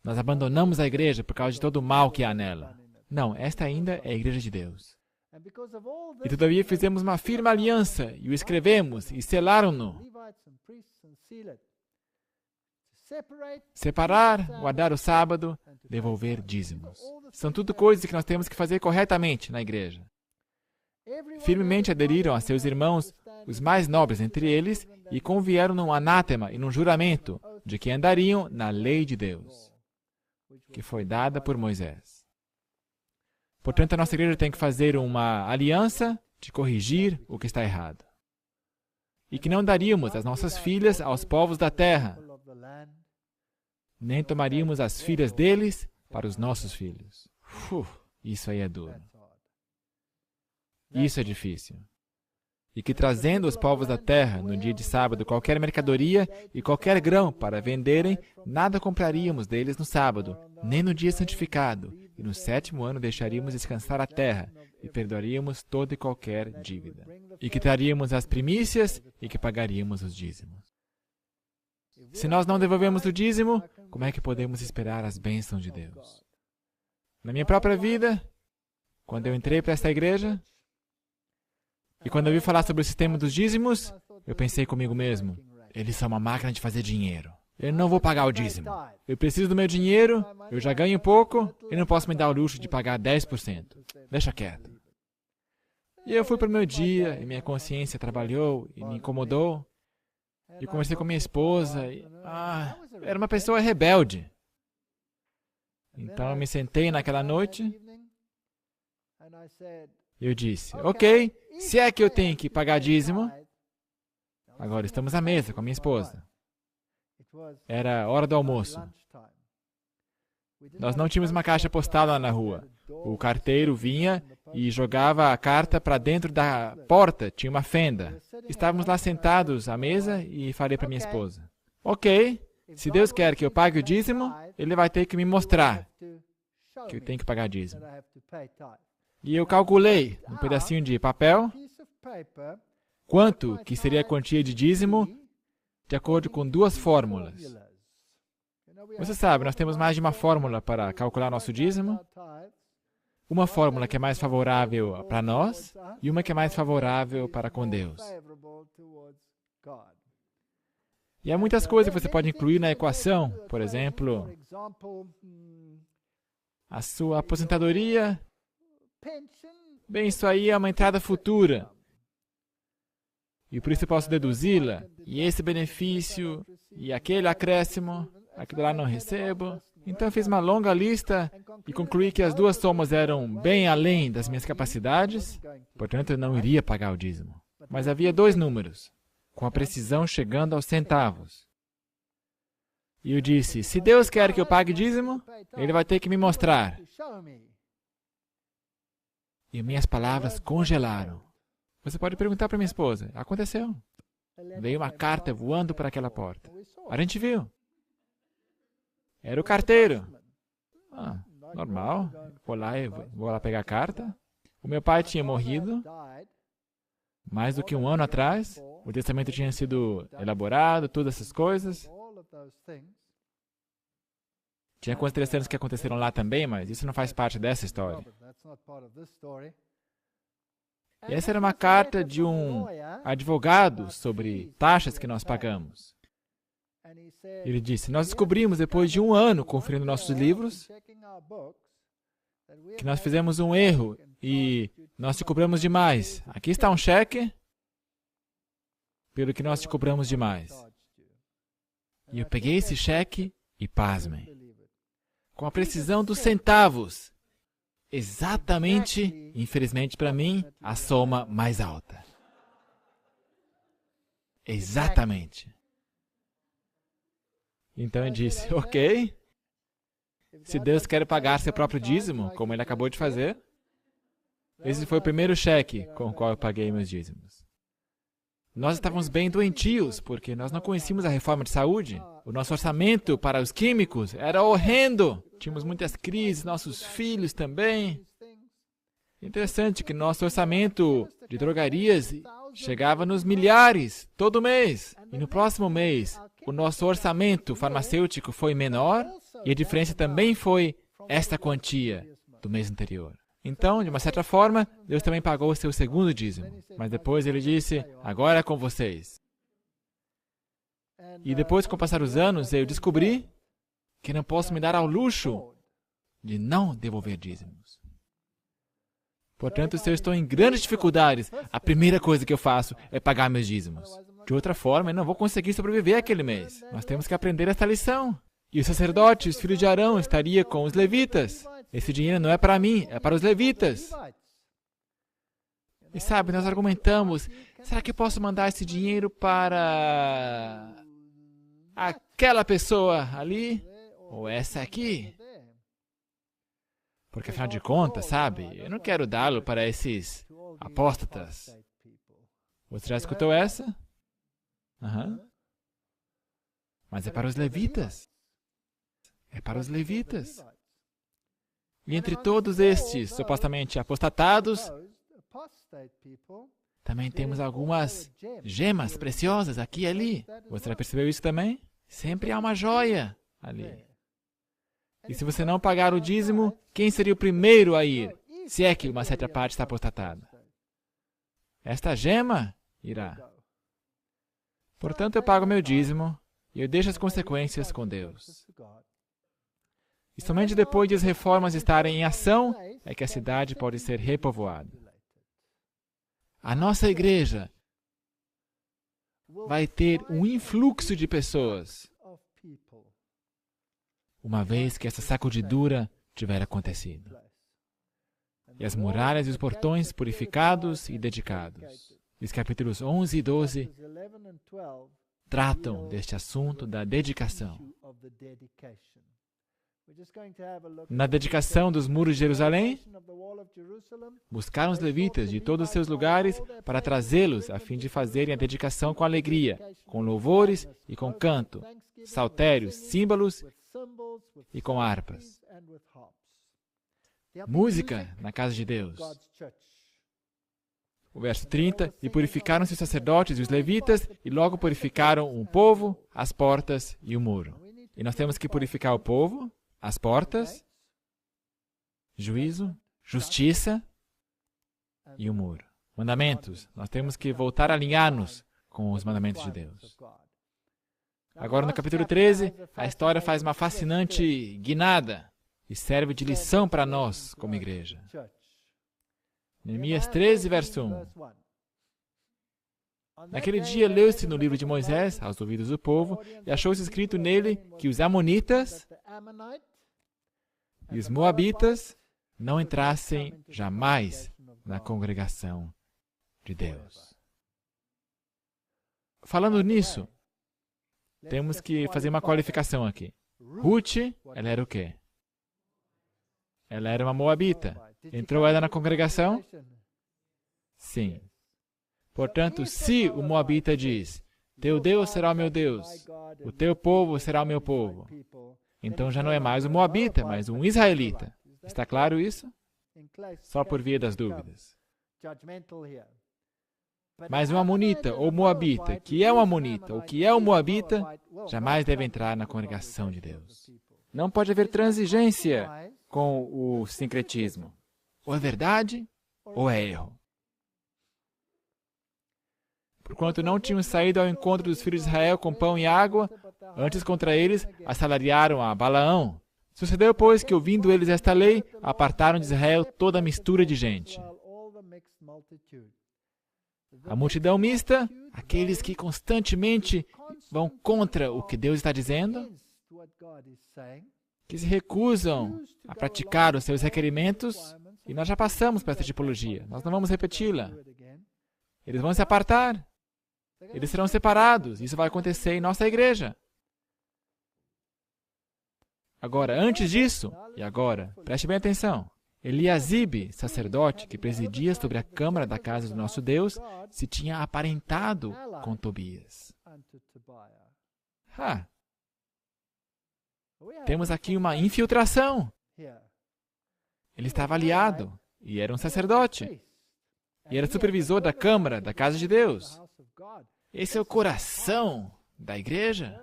nós abandonamos a igreja por causa de todo o mal que há nela. Não, esta ainda é a igreja de Deus. E todavia fizemos uma firme aliança e o escrevemos e selaram-no. Separar, guardar o sábado, devolver dízimos. São tudo coisas que nós temos que fazer corretamente na igreja. Firmemente aderiram a seus irmãos, os mais nobres entre eles, e convieram num anátema e num juramento de que andariam na lei de Deus, que foi dada por Moisés. Portanto, a nossa igreja tem que fazer uma aliança de corrigir o que está errado. E que não daríamos as nossas filhas aos povos da terra, nem tomaríamos as filhas deles para os nossos filhos. Isso aí é duro. Isso é difícil. E que trazendo os povos da terra no dia de sábado qualquer mercadoria e qualquer grão para venderem, nada compraríamos deles no sábado, nem no dia santificado, e no 7º ano deixaríamos descansar a terra e perdoaríamos toda e qualquer dívida. E que traríamos as primícias e que pagaríamos os dízimos. Se nós não devolvemos o dízimo, como é que podemos esperar as bênçãos de Deus? Na minha própria vida, quando eu entrei para esta igreja, e quando eu vi falar sobre o sistema dos dízimos, eu pensei comigo mesmo, eles são uma máquina de fazer dinheiro. Eu não vou pagar o dízimo. Eu preciso do meu dinheiro, eu já ganho pouco, e não posso me dar o luxo de pagar 10%. Deixa quieto. E eu fui para o meu dia, e minha consciência trabalhou e me incomodou. E conversei com minha esposa, e, era uma pessoa rebelde. Então eu me sentei naquela noite, e eu disse, ok, se é que eu tenho que pagar dízimo, agora estamos à mesa com a minha esposa. Era hora do almoço. Nós não tínhamos uma caixa postal lá na rua. O carteiro vinha e jogava a carta para dentro da porta, tinha uma fenda. Estávamos lá sentados à mesa e falei para minha esposa, ok, se Deus quer que eu pague o dízimo, Ele vai ter que me mostrar que eu tenho que pagar dízimo. E eu calculei, num pedacinho de papel, quanto que seria a quantia de dízimo de acordo com 2 fórmulas. Você sabe, nós temos mais de uma fórmula para calcular nosso dízimo. Uma fórmula que é mais favorável para nós e uma que é mais favorável para com Deus. E há muitas coisas que você pode incluir na equação. Por exemplo, a sua aposentadoria. Bem, isso aí é uma entrada futura. E por isso eu posso deduzi-la. E esse benefício, e aquele acréscimo, aquilo lá não recebo. Então eu fiz uma longa lista e concluí que as 2 somas eram bem além das minhas capacidades. Portanto, eu não iria pagar o dízimo. Mas havia 2 números, com a precisão chegando aos centavos. E eu disse, se Deus quer que eu pague dízimo, Ele vai ter que me mostrar. E minhas palavras congelaram. Você pode perguntar para minha esposa. Aconteceu. Veio uma carta voando para aquela porta. A gente viu. Era o carteiro. Normal. Vou lá pegar a carta. O meu pai tinha morrido mais do que um ano atrás. O testamento tinha sido elaborado, todas essas coisas. Tinha coisas interessantes que aconteceram lá também, mas isso não faz parte dessa história. E essa era uma carta de um advogado sobre taxas que nós pagamos. Ele disse, nós descobrimos depois de um ano conferindo nossos livros que nós fizemos um erro e nós te cobramos demais. Aqui está um cheque pelo que nós te cobramos demais. E eu peguei esse cheque e pasmem. Com a precisão dos centavos. Exatamente, infelizmente para mim, a soma mais alta. Exatamente. Então eu disse, ok, se Deus quer pagar seu próprio dízimo, como ele acabou de fazer, esse foi o primeiro cheque com o qual eu paguei meus dízimos. Nós estávamos bem doentios, porque nós não conhecíamos a reforma de saúde. O nosso orçamento para os químicos era horrendo. Tínhamos muitas crises, nossos filhos também. Interessante que nosso orçamento de drogarias chegava nos milhares todo mês. E no próximo mês, o nosso orçamento farmacêutico foi menor e a diferença também foi esta quantia do mês anterior. Então, de uma certa forma, Deus também pagou o seu segundo dízimo. Mas depois ele disse, agora é com vocês. E depois, com o passar dos anos, eu descobri que não posso me dar ao luxo de não devolver dízimos. Portanto, se eu estou em grandes dificuldades, a primeira coisa que eu faço é pagar meus dízimos. De outra forma, eu não vou conseguir sobreviver aquele mês. Nós temos que aprender esta lição. E o sacerdote, os filhos de Arão, estaria com os levitas. Esse dinheiro não é para mim, é para os levitas. E sabe, nós argumentamos, será que eu posso mandar esse dinheiro para aquela pessoa ali? Ou essa aqui? Porque afinal de contas, sabe, eu não quero dá-lo para esses apóstatas. Você já escutou essa? Mas é para os levitas. É para os levitas. E entre todos estes supostamente apostatados, também temos algumas gemas preciosas aqui e ali. Você já percebeu isso também? Sempre há uma joia ali. E se você não pagar o dízimo, quem seria o primeiro a ir? Se é que uma certa parte está apostatada. Esta gema irá. Portanto, eu pago meu dízimo e eu deixo as consequências com Deus. E somente depois de as reformas estarem em ação é que a cidade pode ser repovoada. A nossa igreja vai ter um influxo de pessoas uma vez que essa sacudidura tiver acontecido. E as muralhas e os portões purificados e dedicados. Os capítulos 11 e 12 tratam deste assunto da dedicação. Na dedicação dos muros de Jerusalém, buscaram os levitas de todos os seus lugares para trazê-los a fim de fazerem a dedicação com alegria, com louvores e com canto, saltérios, símbolos e com harpas. Música na casa de Deus. O verso 30, e purificaram-se os sacerdotes e os levitas, e logo purificaram o povo, as portas e o muro. E nós temos que purificar o povo, as portas, juízo, justiça e o muro. Mandamentos. Nós temos que voltar a alinhar-nos com os mandamentos de Deus. Agora, no capítulo 13, a história faz uma fascinante guinada e serve de lição para nós, como igreja. Neemias 13, verso 1. Naquele dia leu-se no livro de Moisés, aos ouvidos do povo, e achou-se escrito nele que os amonitas e os moabitas não entrassem jamais na congregação de Deus. Falando nisso, temos que fazer uma qualificação aqui. Ruth, ela era o quê? Ela era uma moabita. Entrou ela na congregação? Sim. Portanto, se o moabita diz, teu Deus será o meu Deus, o teu povo será o meu povo, Então já não é mais um moabita, mas um israelita. Está claro isso? Só por via das dúvidas. Mas um amonita ou moabita, que é um amonita ou que é um moabita, jamais deve entrar na congregação de Deus. Não pode haver transigência com o sincretismo. Ou é verdade, ou é erro. Porquanto não tinham saído ao encontro dos filhos de Israel com pão e água, antes contra eles assalariaram a Balaão. Sucedeu, pois, que ouvindo eles esta lei, apartaram de Israel toda a mistura de gente. A multidão mista, aqueles que constantemente vão contra o que Deus está dizendo, que se recusam a praticar os seus requerimentos, e nós já passamos por essa tipologia, nós não vamos repeti-la. Eles vão se apartar, eles serão separados, isso vai acontecer em nossa igreja. Agora, antes disso, e agora, preste bem atenção, Eliasibe, sacerdote que presidia sobre a câmara da casa do nosso Deus, se tinha aparentado com Tobias. Temos aqui uma infiltração. Ele estava aliado e era um sacerdote. E era supervisor da câmara da casa de Deus. Esse é o coração da igreja.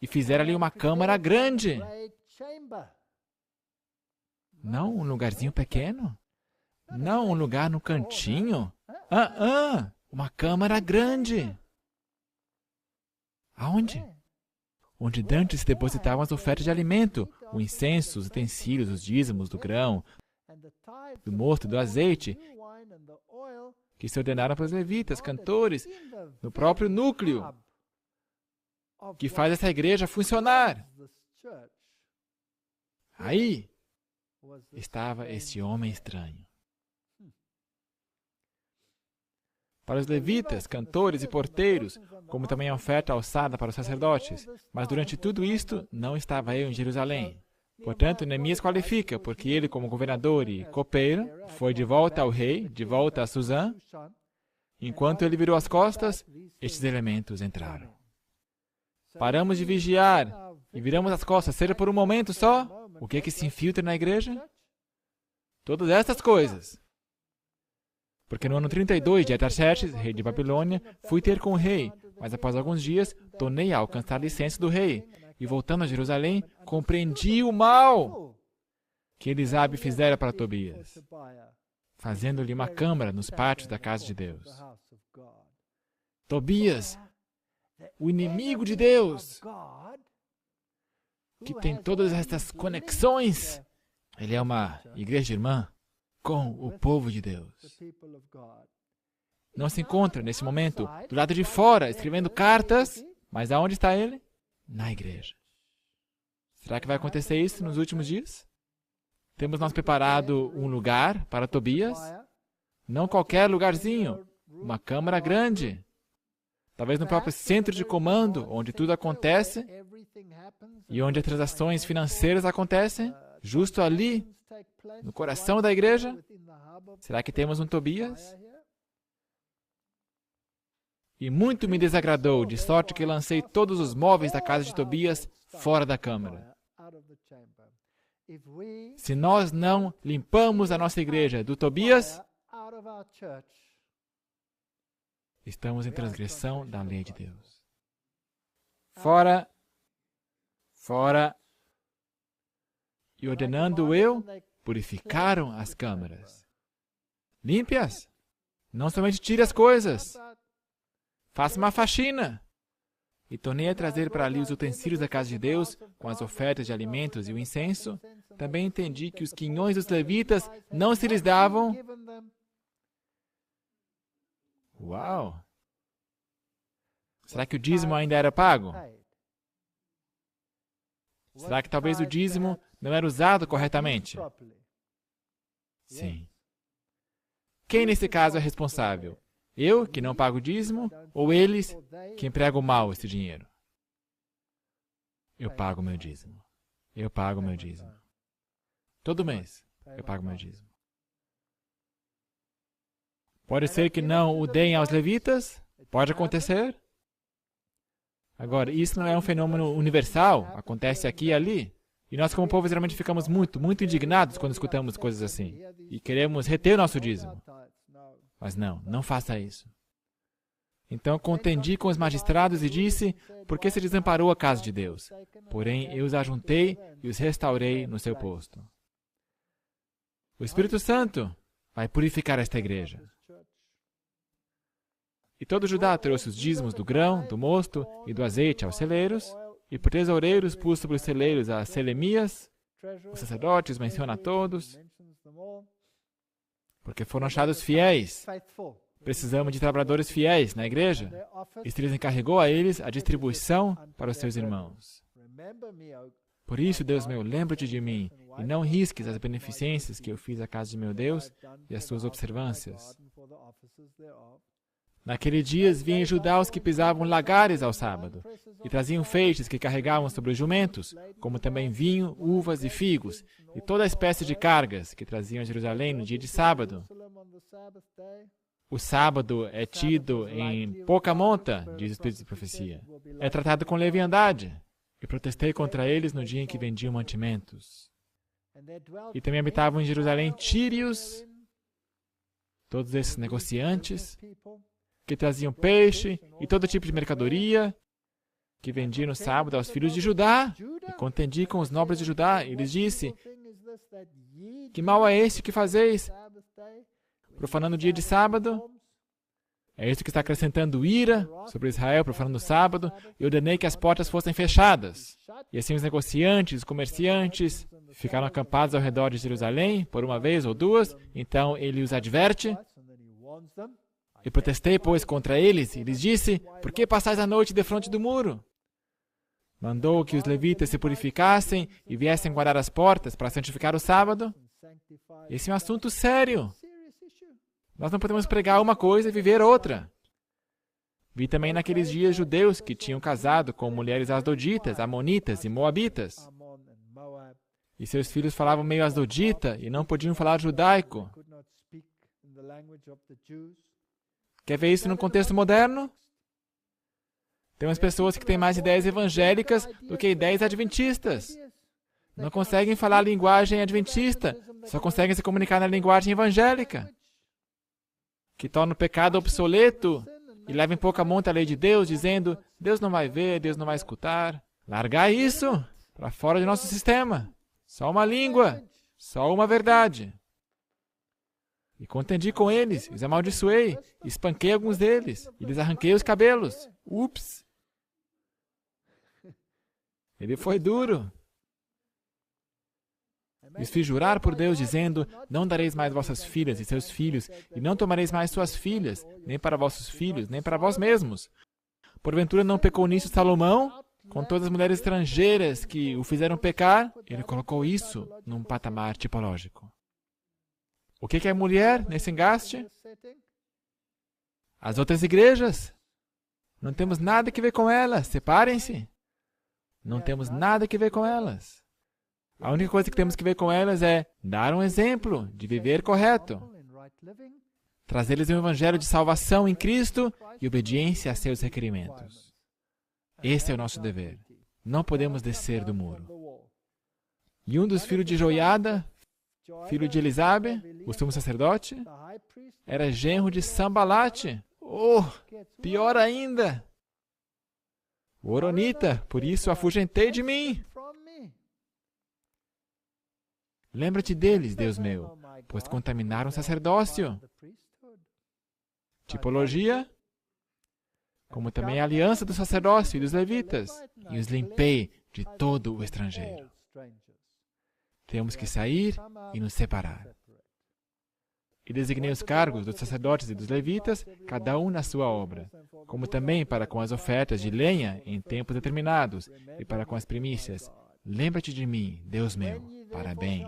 E fizeram ali uma câmara grande. Não um lugarzinho pequeno. Não um lugar no cantinho. Uma câmara grande. Aonde? Onde dantes se depositavam as ofertas de alimento, o incenso, os utensílios, os dízimos do grão, do mosto e do azeite, que se ordenaram para os levitas, cantores, no próprio núcleo, que faz essa igreja funcionar. Aí estava esse homem estranho. Para os levitas, cantores e porteiros, como também a oferta alçada para os sacerdotes. Mas durante tudo isto, não estava eu em Jerusalém. Portanto, Neemias qualifica, porque ele, como governador e copeiro, foi de volta ao rei, de volta a Susã. Enquanto ele virou as costas, estes elementos entraram. Paramos de vigiar e viramos as costas, seja por um momento só. O que é que se infiltra na igreja? Todas estas coisas. Porque no ano 32 de Artaxerxes, rei de Babilônia, fui ter com o rei, mas após alguns dias, tornei a alcançar licença do rei. E voltando a Jerusalém, compreendi o mal que Elisabe fizera para Tobias, fazendo-lhe uma câmara nos pátios da casa de Deus. Tobias, o inimigo de Deus, que tem todas estas conexões, ele é uma igreja irmã com o povo de Deus. Não se encontra, nesse momento, do lado de fora, escrevendo cartas, mas aonde está ele? Na igreja. Será que vai acontecer isso nos últimos dias? Temos nós preparado um lugar para Tobias? Não qualquer lugarzinho, uma câmara grande. Talvez no próprio centro de comando, onde tudo acontece e onde as transações financeiras acontecem, justo ali, no coração da igreja. Será que temos um Tobias? E muito me desagradou, de sorte que lancei todos os móveis da casa de Tobias fora da câmara. Se nós não limpamos a nossa igreja do Tobias, estamos em transgressão da lei de Deus. Fora, fora. E ordenando eu, purificaram as câmaras. Limpe-as. Não somente tire as coisas. Faça uma faxina. E tornei a trazer para ali os utensílios da casa de Deus, com as ofertas de alimentos e o incenso. Também entendi que os quinhões dos levitas não se lhes davam. Uau! Será que o dízimo ainda era pago? Será que talvez o dízimo não era usado corretamente? Sim. Quem nesse caso é responsável? Eu, que não pago o dízimo, ou eles, que empregam mal esse dinheiro? Eu pago meu dízimo. Eu pago meu dízimo. Todo mês, eu pago meu dízimo. Pode ser que não o deem aos levitas? Pode acontecer? Agora, isso não é um fenômeno universal, acontece aqui e ali. E nós, como povo, geralmente ficamos muito indignados quando escutamos coisas assim. E queremos reter o nosso dízimo. Mas não faça isso. Então contendi com os magistrados e disse: por que se desamparou a casa de Deus? Porém, eu os ajuntei e os restaurei no seu posto. O Espírito Santo vai purificar esta igreja. E todo Judá trouxe os dízimos do grão, do mosto e do azeite aos celeiros, e por tesoureiros pus sobre os celeiros a Selemias, os sacerdotes, menciona a todos, porque foram achados fiéis. Precisamos de trabalhadores fiéis na igreja. Este lhes encarregou a eles a distribuição para os seus irmãos. Por isso, Deus meu, lembra-te de mim, e não risques as beneficências que eu fiz à casa de meu Deus e as suas observâncias. Naquele dias vinham judeus que pisavam lagares ao sábado, e traziam feixes que carregavam sobre os jumentos, como também vinho, uvas e figos, e toda a espécie de cargas que traziam a Jerusalém no dia de sábado. O sábado é tido em pouca monta, diz o Espírito de Profecia. É tratado com leviandade. E protestei contra eles no dia em que vendiam mantimentos. E também habitavam em Jerusalém tírios, todos esses negociantes, que traziam peixe e todo tipo de mercadoria, que vendiam no sábado aos filhos de Judá. E contendi com os nobres de Judá, e lhes disse: que mal é este que fazeis, profanando o dia de sábado? É isso que está acrescentando ira sobre Israel, profanando o sábado. Eu ordenei que as portas fossem fechadas. E assim os negociantes, os comerciantes, ficaram acampados ao redor de Jerusalém, por uma vez ou duas. Então ele os adverte. E protestei, pois, contra eles, e lhes disse: por que passais a noite defronte do muro? Mandou que os levitas se purificassem e viessem guardar as portas para santificar o sábado. Esse é um assunto sério. Nós não podemos pregar uma coisa e viver outra. Vi também naqueles dias judeus que tinham casado com mulheres asdoditas, amonitas e moabitas. E seus filhos falavam meio asdodita e não podiam falar judaico. Quer ver isso num contexto moderno? Temos pessoas que têm mais ideias evangélicas do que ideias adventistas. Não conseguem falar a linguagem adventista, só conseguem se comunicar na linguagem evangélica, que torna o pecado obsoleto e leva em pouca monta a lei de Deus, dizendo: Deus não vai ver, Deus não vai escutar. Largar isso para fora de nosso sistema. Só uma língua, só uma verdade. E contendi com eles, os amaldiçoei, espanquei alguns deles, e lhes arranquei os cabelos. Ups! Ele foi duro. Lhes fiz jurar por Deus, dizendo: não dareis mais vossas filhas e seus filhos, e não tomareis mais suas filhas, nem para vossos filhos, nem para vós mesmos. Porventura não pecou nisso Salomão, com todas as mulheres estrangeiras que o fizeram pecar? Ele colocou isso num patamar tipológico. O que é mulher nesse engaste? As outras igrejas. Não temos nada que ver com elas, separem-se. Não temos nada que ver com elas. A única coisa que temos que ver com elas é dar um exemplo de viver correto. Trazer-lhes um evangelho de salvação em Cristo e obediência a seus requerimentos. Esse é o nosso dever. Não podemos descer do muro. E um dos filhos de Joiada, filho de Elisabe, o sumo sacerdote, era genro de Sambalate. Oh, pior ainda! O Oronita, por isso afugentei de mim. Lembra-te deles, Deus meu, pois contaminaram o sacerdócio. Tipologia, como também a aliança do sacerdócio e dos levitas, e os limpei de todo o estrangeiro. Temos que sair e nos separar. E designei os cargos dos sacerdotes e dos levitas, cada um na sua obra, como também para com as ofertas de lenha em tempos determinados, e para com as primícias. Lembra-te de mim, Deus meu, para bem.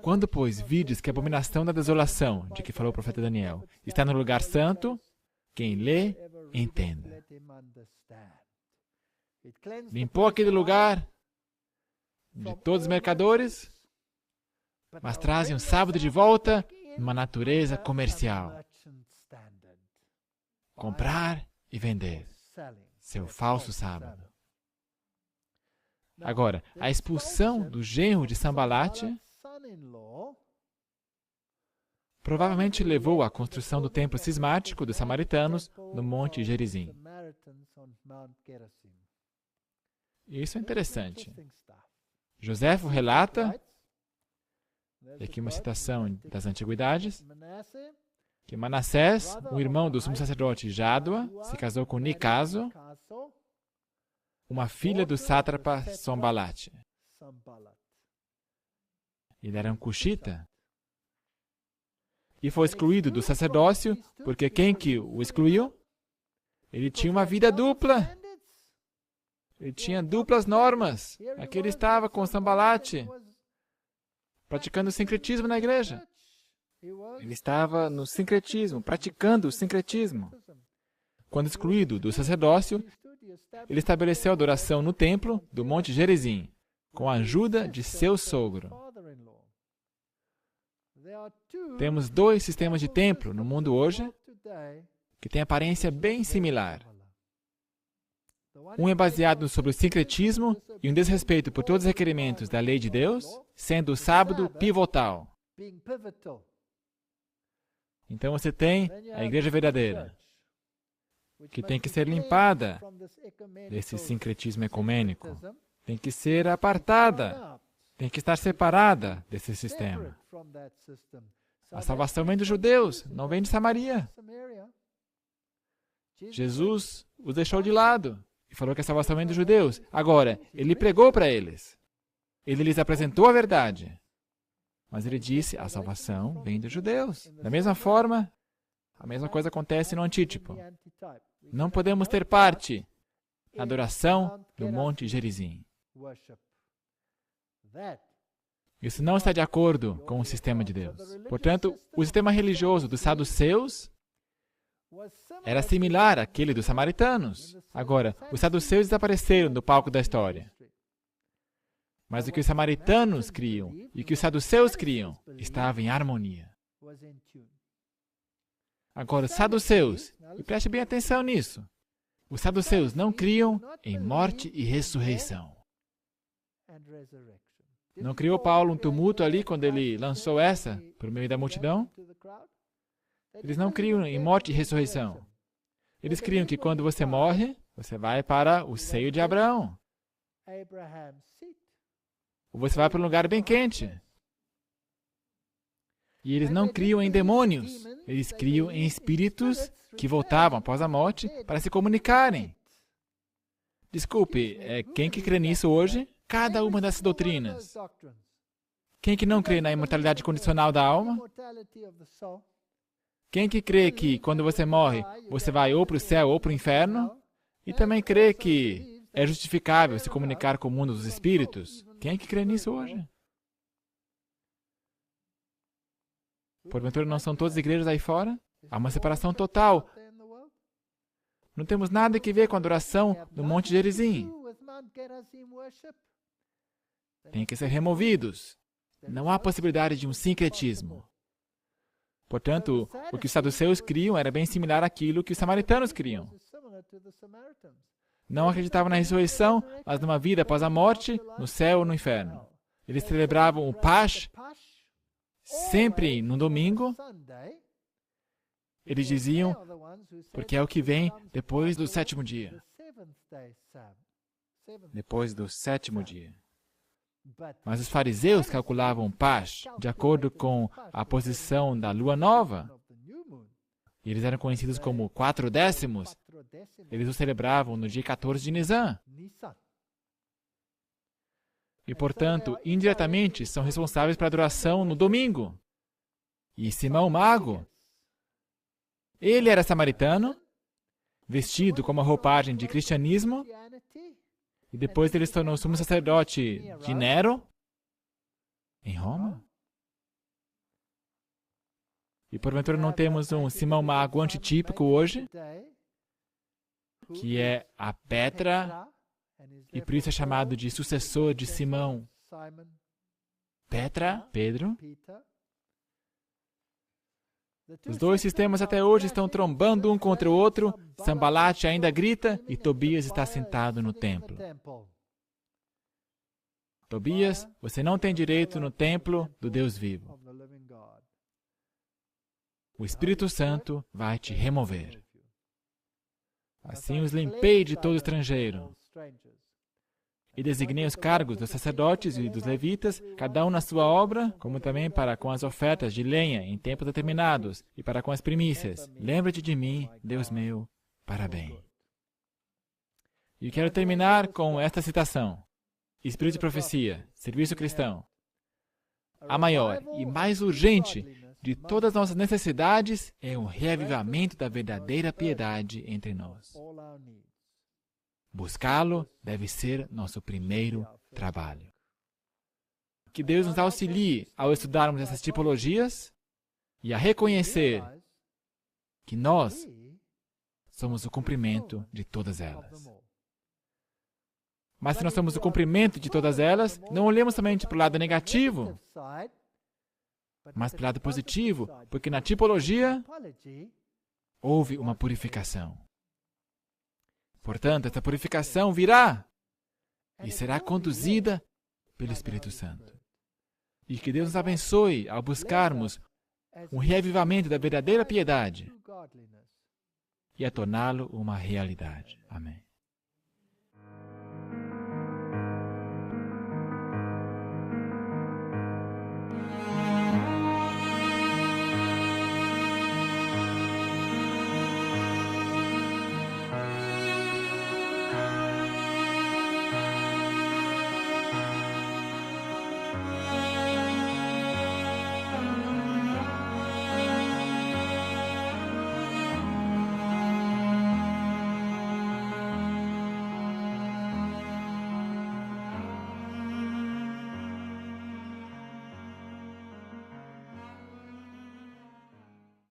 Quando, pois, vides que a abominação da desolação, de que falou o profeta Daniel, está no lugar santo, quem lê, entenda. Limpou aquele lugar de todos os mercadores, mas trazem o sábado de volta numa natureza comercial. Comprar e vender. seu falso sábado. Agora, a expulsão do genro de Sanbalate provavelmente levou à construção do templo cismático dos samaritanos no Monte Gerizim. Isso é interessante. Joséfo relata, e aqui uma citação das Antiguidades, que Manassés, um irmão do sumo sacerdote Jádua, se casou com Nicaso, uma filha do sátrapa Sanbalate. Ele era um cuxita e foi excluído do sacerdócio porque quem que o excluiu? Ele tinha uma vida dupla. Ele tinha duplas normas. Aqui ele estava com Sanbalate, praticando o sincretismo na igreja. Ele estava no sincretismo, praticando o sincretismo. Quando excluído do sacerdócio, ele estabeleceu a adoração no templo do Monte Gerizim, com a ajuda de seu sogro. Temos 2 sistemas de templo no mundo hoje que têm aparência bem similar. Um é baseado sobre o sincretismo e um desrespeito por todos os requerimentos da lei de Deus, sendo o sábado pivotal. Então você tem a igreja verdadeira, que tem que ser limpada desse sincretismo ecumênico. Tem que ser apartada, tem que estar separada desse sistema. A salvação vem dos judeus, não vem de Samaria. Jesus os deixou de lado e falou que a salvação vem dos judeus. Agora, ele pregou para eles. Ele lhes apresentou a verdade. Mas ele disse, a salvação vem dos judeus. Da mesma forma, a mesma coisa acontece no antítipo. Não podemos ter parte na adoração do Monte Gerizim. Isso não está de acordo com o sistema de Deus. Portanto, o sistema religioso dos saduceus era similar àquele dos samaritanos. Agora, os saduceus desapareceram do palco da história. Mas o que os samaritanos criam e o que os saduceus criam estava em harmonia. Agora, os saduceus, e preste bem atenção nisso, os saduceus não criam em morte e ressurreição. Não criou Paulo um tumulto ali quando ele lançou essa por meio da multidão? Eles não criam em morte e ressurreição. Eles criam que quando você morre, você vai para o seio de Abraão. Ou você vai para um lugar bem quente. E eles não criam em demônios. Eles criam em espíritos que voltavam após a morte para se comunicarem. Desculpe, quem que crê nisso hoje? Cada uma dessas doutrinas. Quem que não crê na imortalidade condicional da alma? Quem que crê que quando você morre, você vai ou para o céu ou para o inferno? E também crê que é justificável se comunicar com o mundo dos espíritos? Quem que crê nisso hoje? Porventura não são todas as igrejas aí fora? Há uma separação total. Não temos nada que ver com a adoração do Monte Gerizim. Tem que ser removidos. Não há possibilidade de um sincretismo. Portanto, o que os saduceus criam era bem similar àquilo que os samaritanos criam. Não acreditavam na ressurreição, mas numa vida após a morte, no céu ou no inferno. Eles celebravam o Pasch sempre no domingo. Eles diziam, porque é o que vem depois do 7º dia. Depois do 7º dia. Mas os fariseus calculavam o Pasch de acordo com a posição da lua nova. E eles eram conhecidos como 4 décimos. Eles o celebravam no dia 14 de Nisan. E, portanto, indiretamente, são responsáveis pela adoração no domingo. E Simão Mago, ele era samaritano, vestido com uma roupagem de cristianismo, e depois ele se tornou sumo sacerdote de Nero, em Roma. E porventura não temos um Simão Mago antitípico hoje, que é a Petra, e por isso é chamado de sucessor de Simão. Petra, Pedro. Os dois sistemas até hoje estão trombando um contra o outro, Sambalate ainda grita e Tobias está sentado no templo. Tobias, você não tem direito no templo do Deus vivo. O Espírito Santo vai te remover. Assim os limpei de todo estrangeiro. E designei os cargos dos sacerdotes e dos levitas, cada um na sua obra, como também para com as ofertas de lenha em tempos determinados, e para com as primícias. Lembra-te de mim, Deus meu, para bem. E quero terminar com esta citação. Espírito de profecia, serviço cristão. A maior e mais urgente de todas as nossas necessidades é o reavivamento da verdadeira piedade entre nós. Buscá-lo deve ser nosso primeiro trabalho. Que Deus nos auxilie ao estudarmos essas tipologias e a reconhecer que nós somos o cumprimento de todas elas. Mas se nós somos o cumprimento de todas elas, não olhemos somente para o lado negativo, mas para o lado positivo, porque na tipologia houve uma purificação. Portanto, essa purificação virá e será conduzida pelo Espírito Santo. E que Deus nos abençoe ao buscarmos um reavivamento da verdadeira piedade e a torná-lo uma realidade. Amém.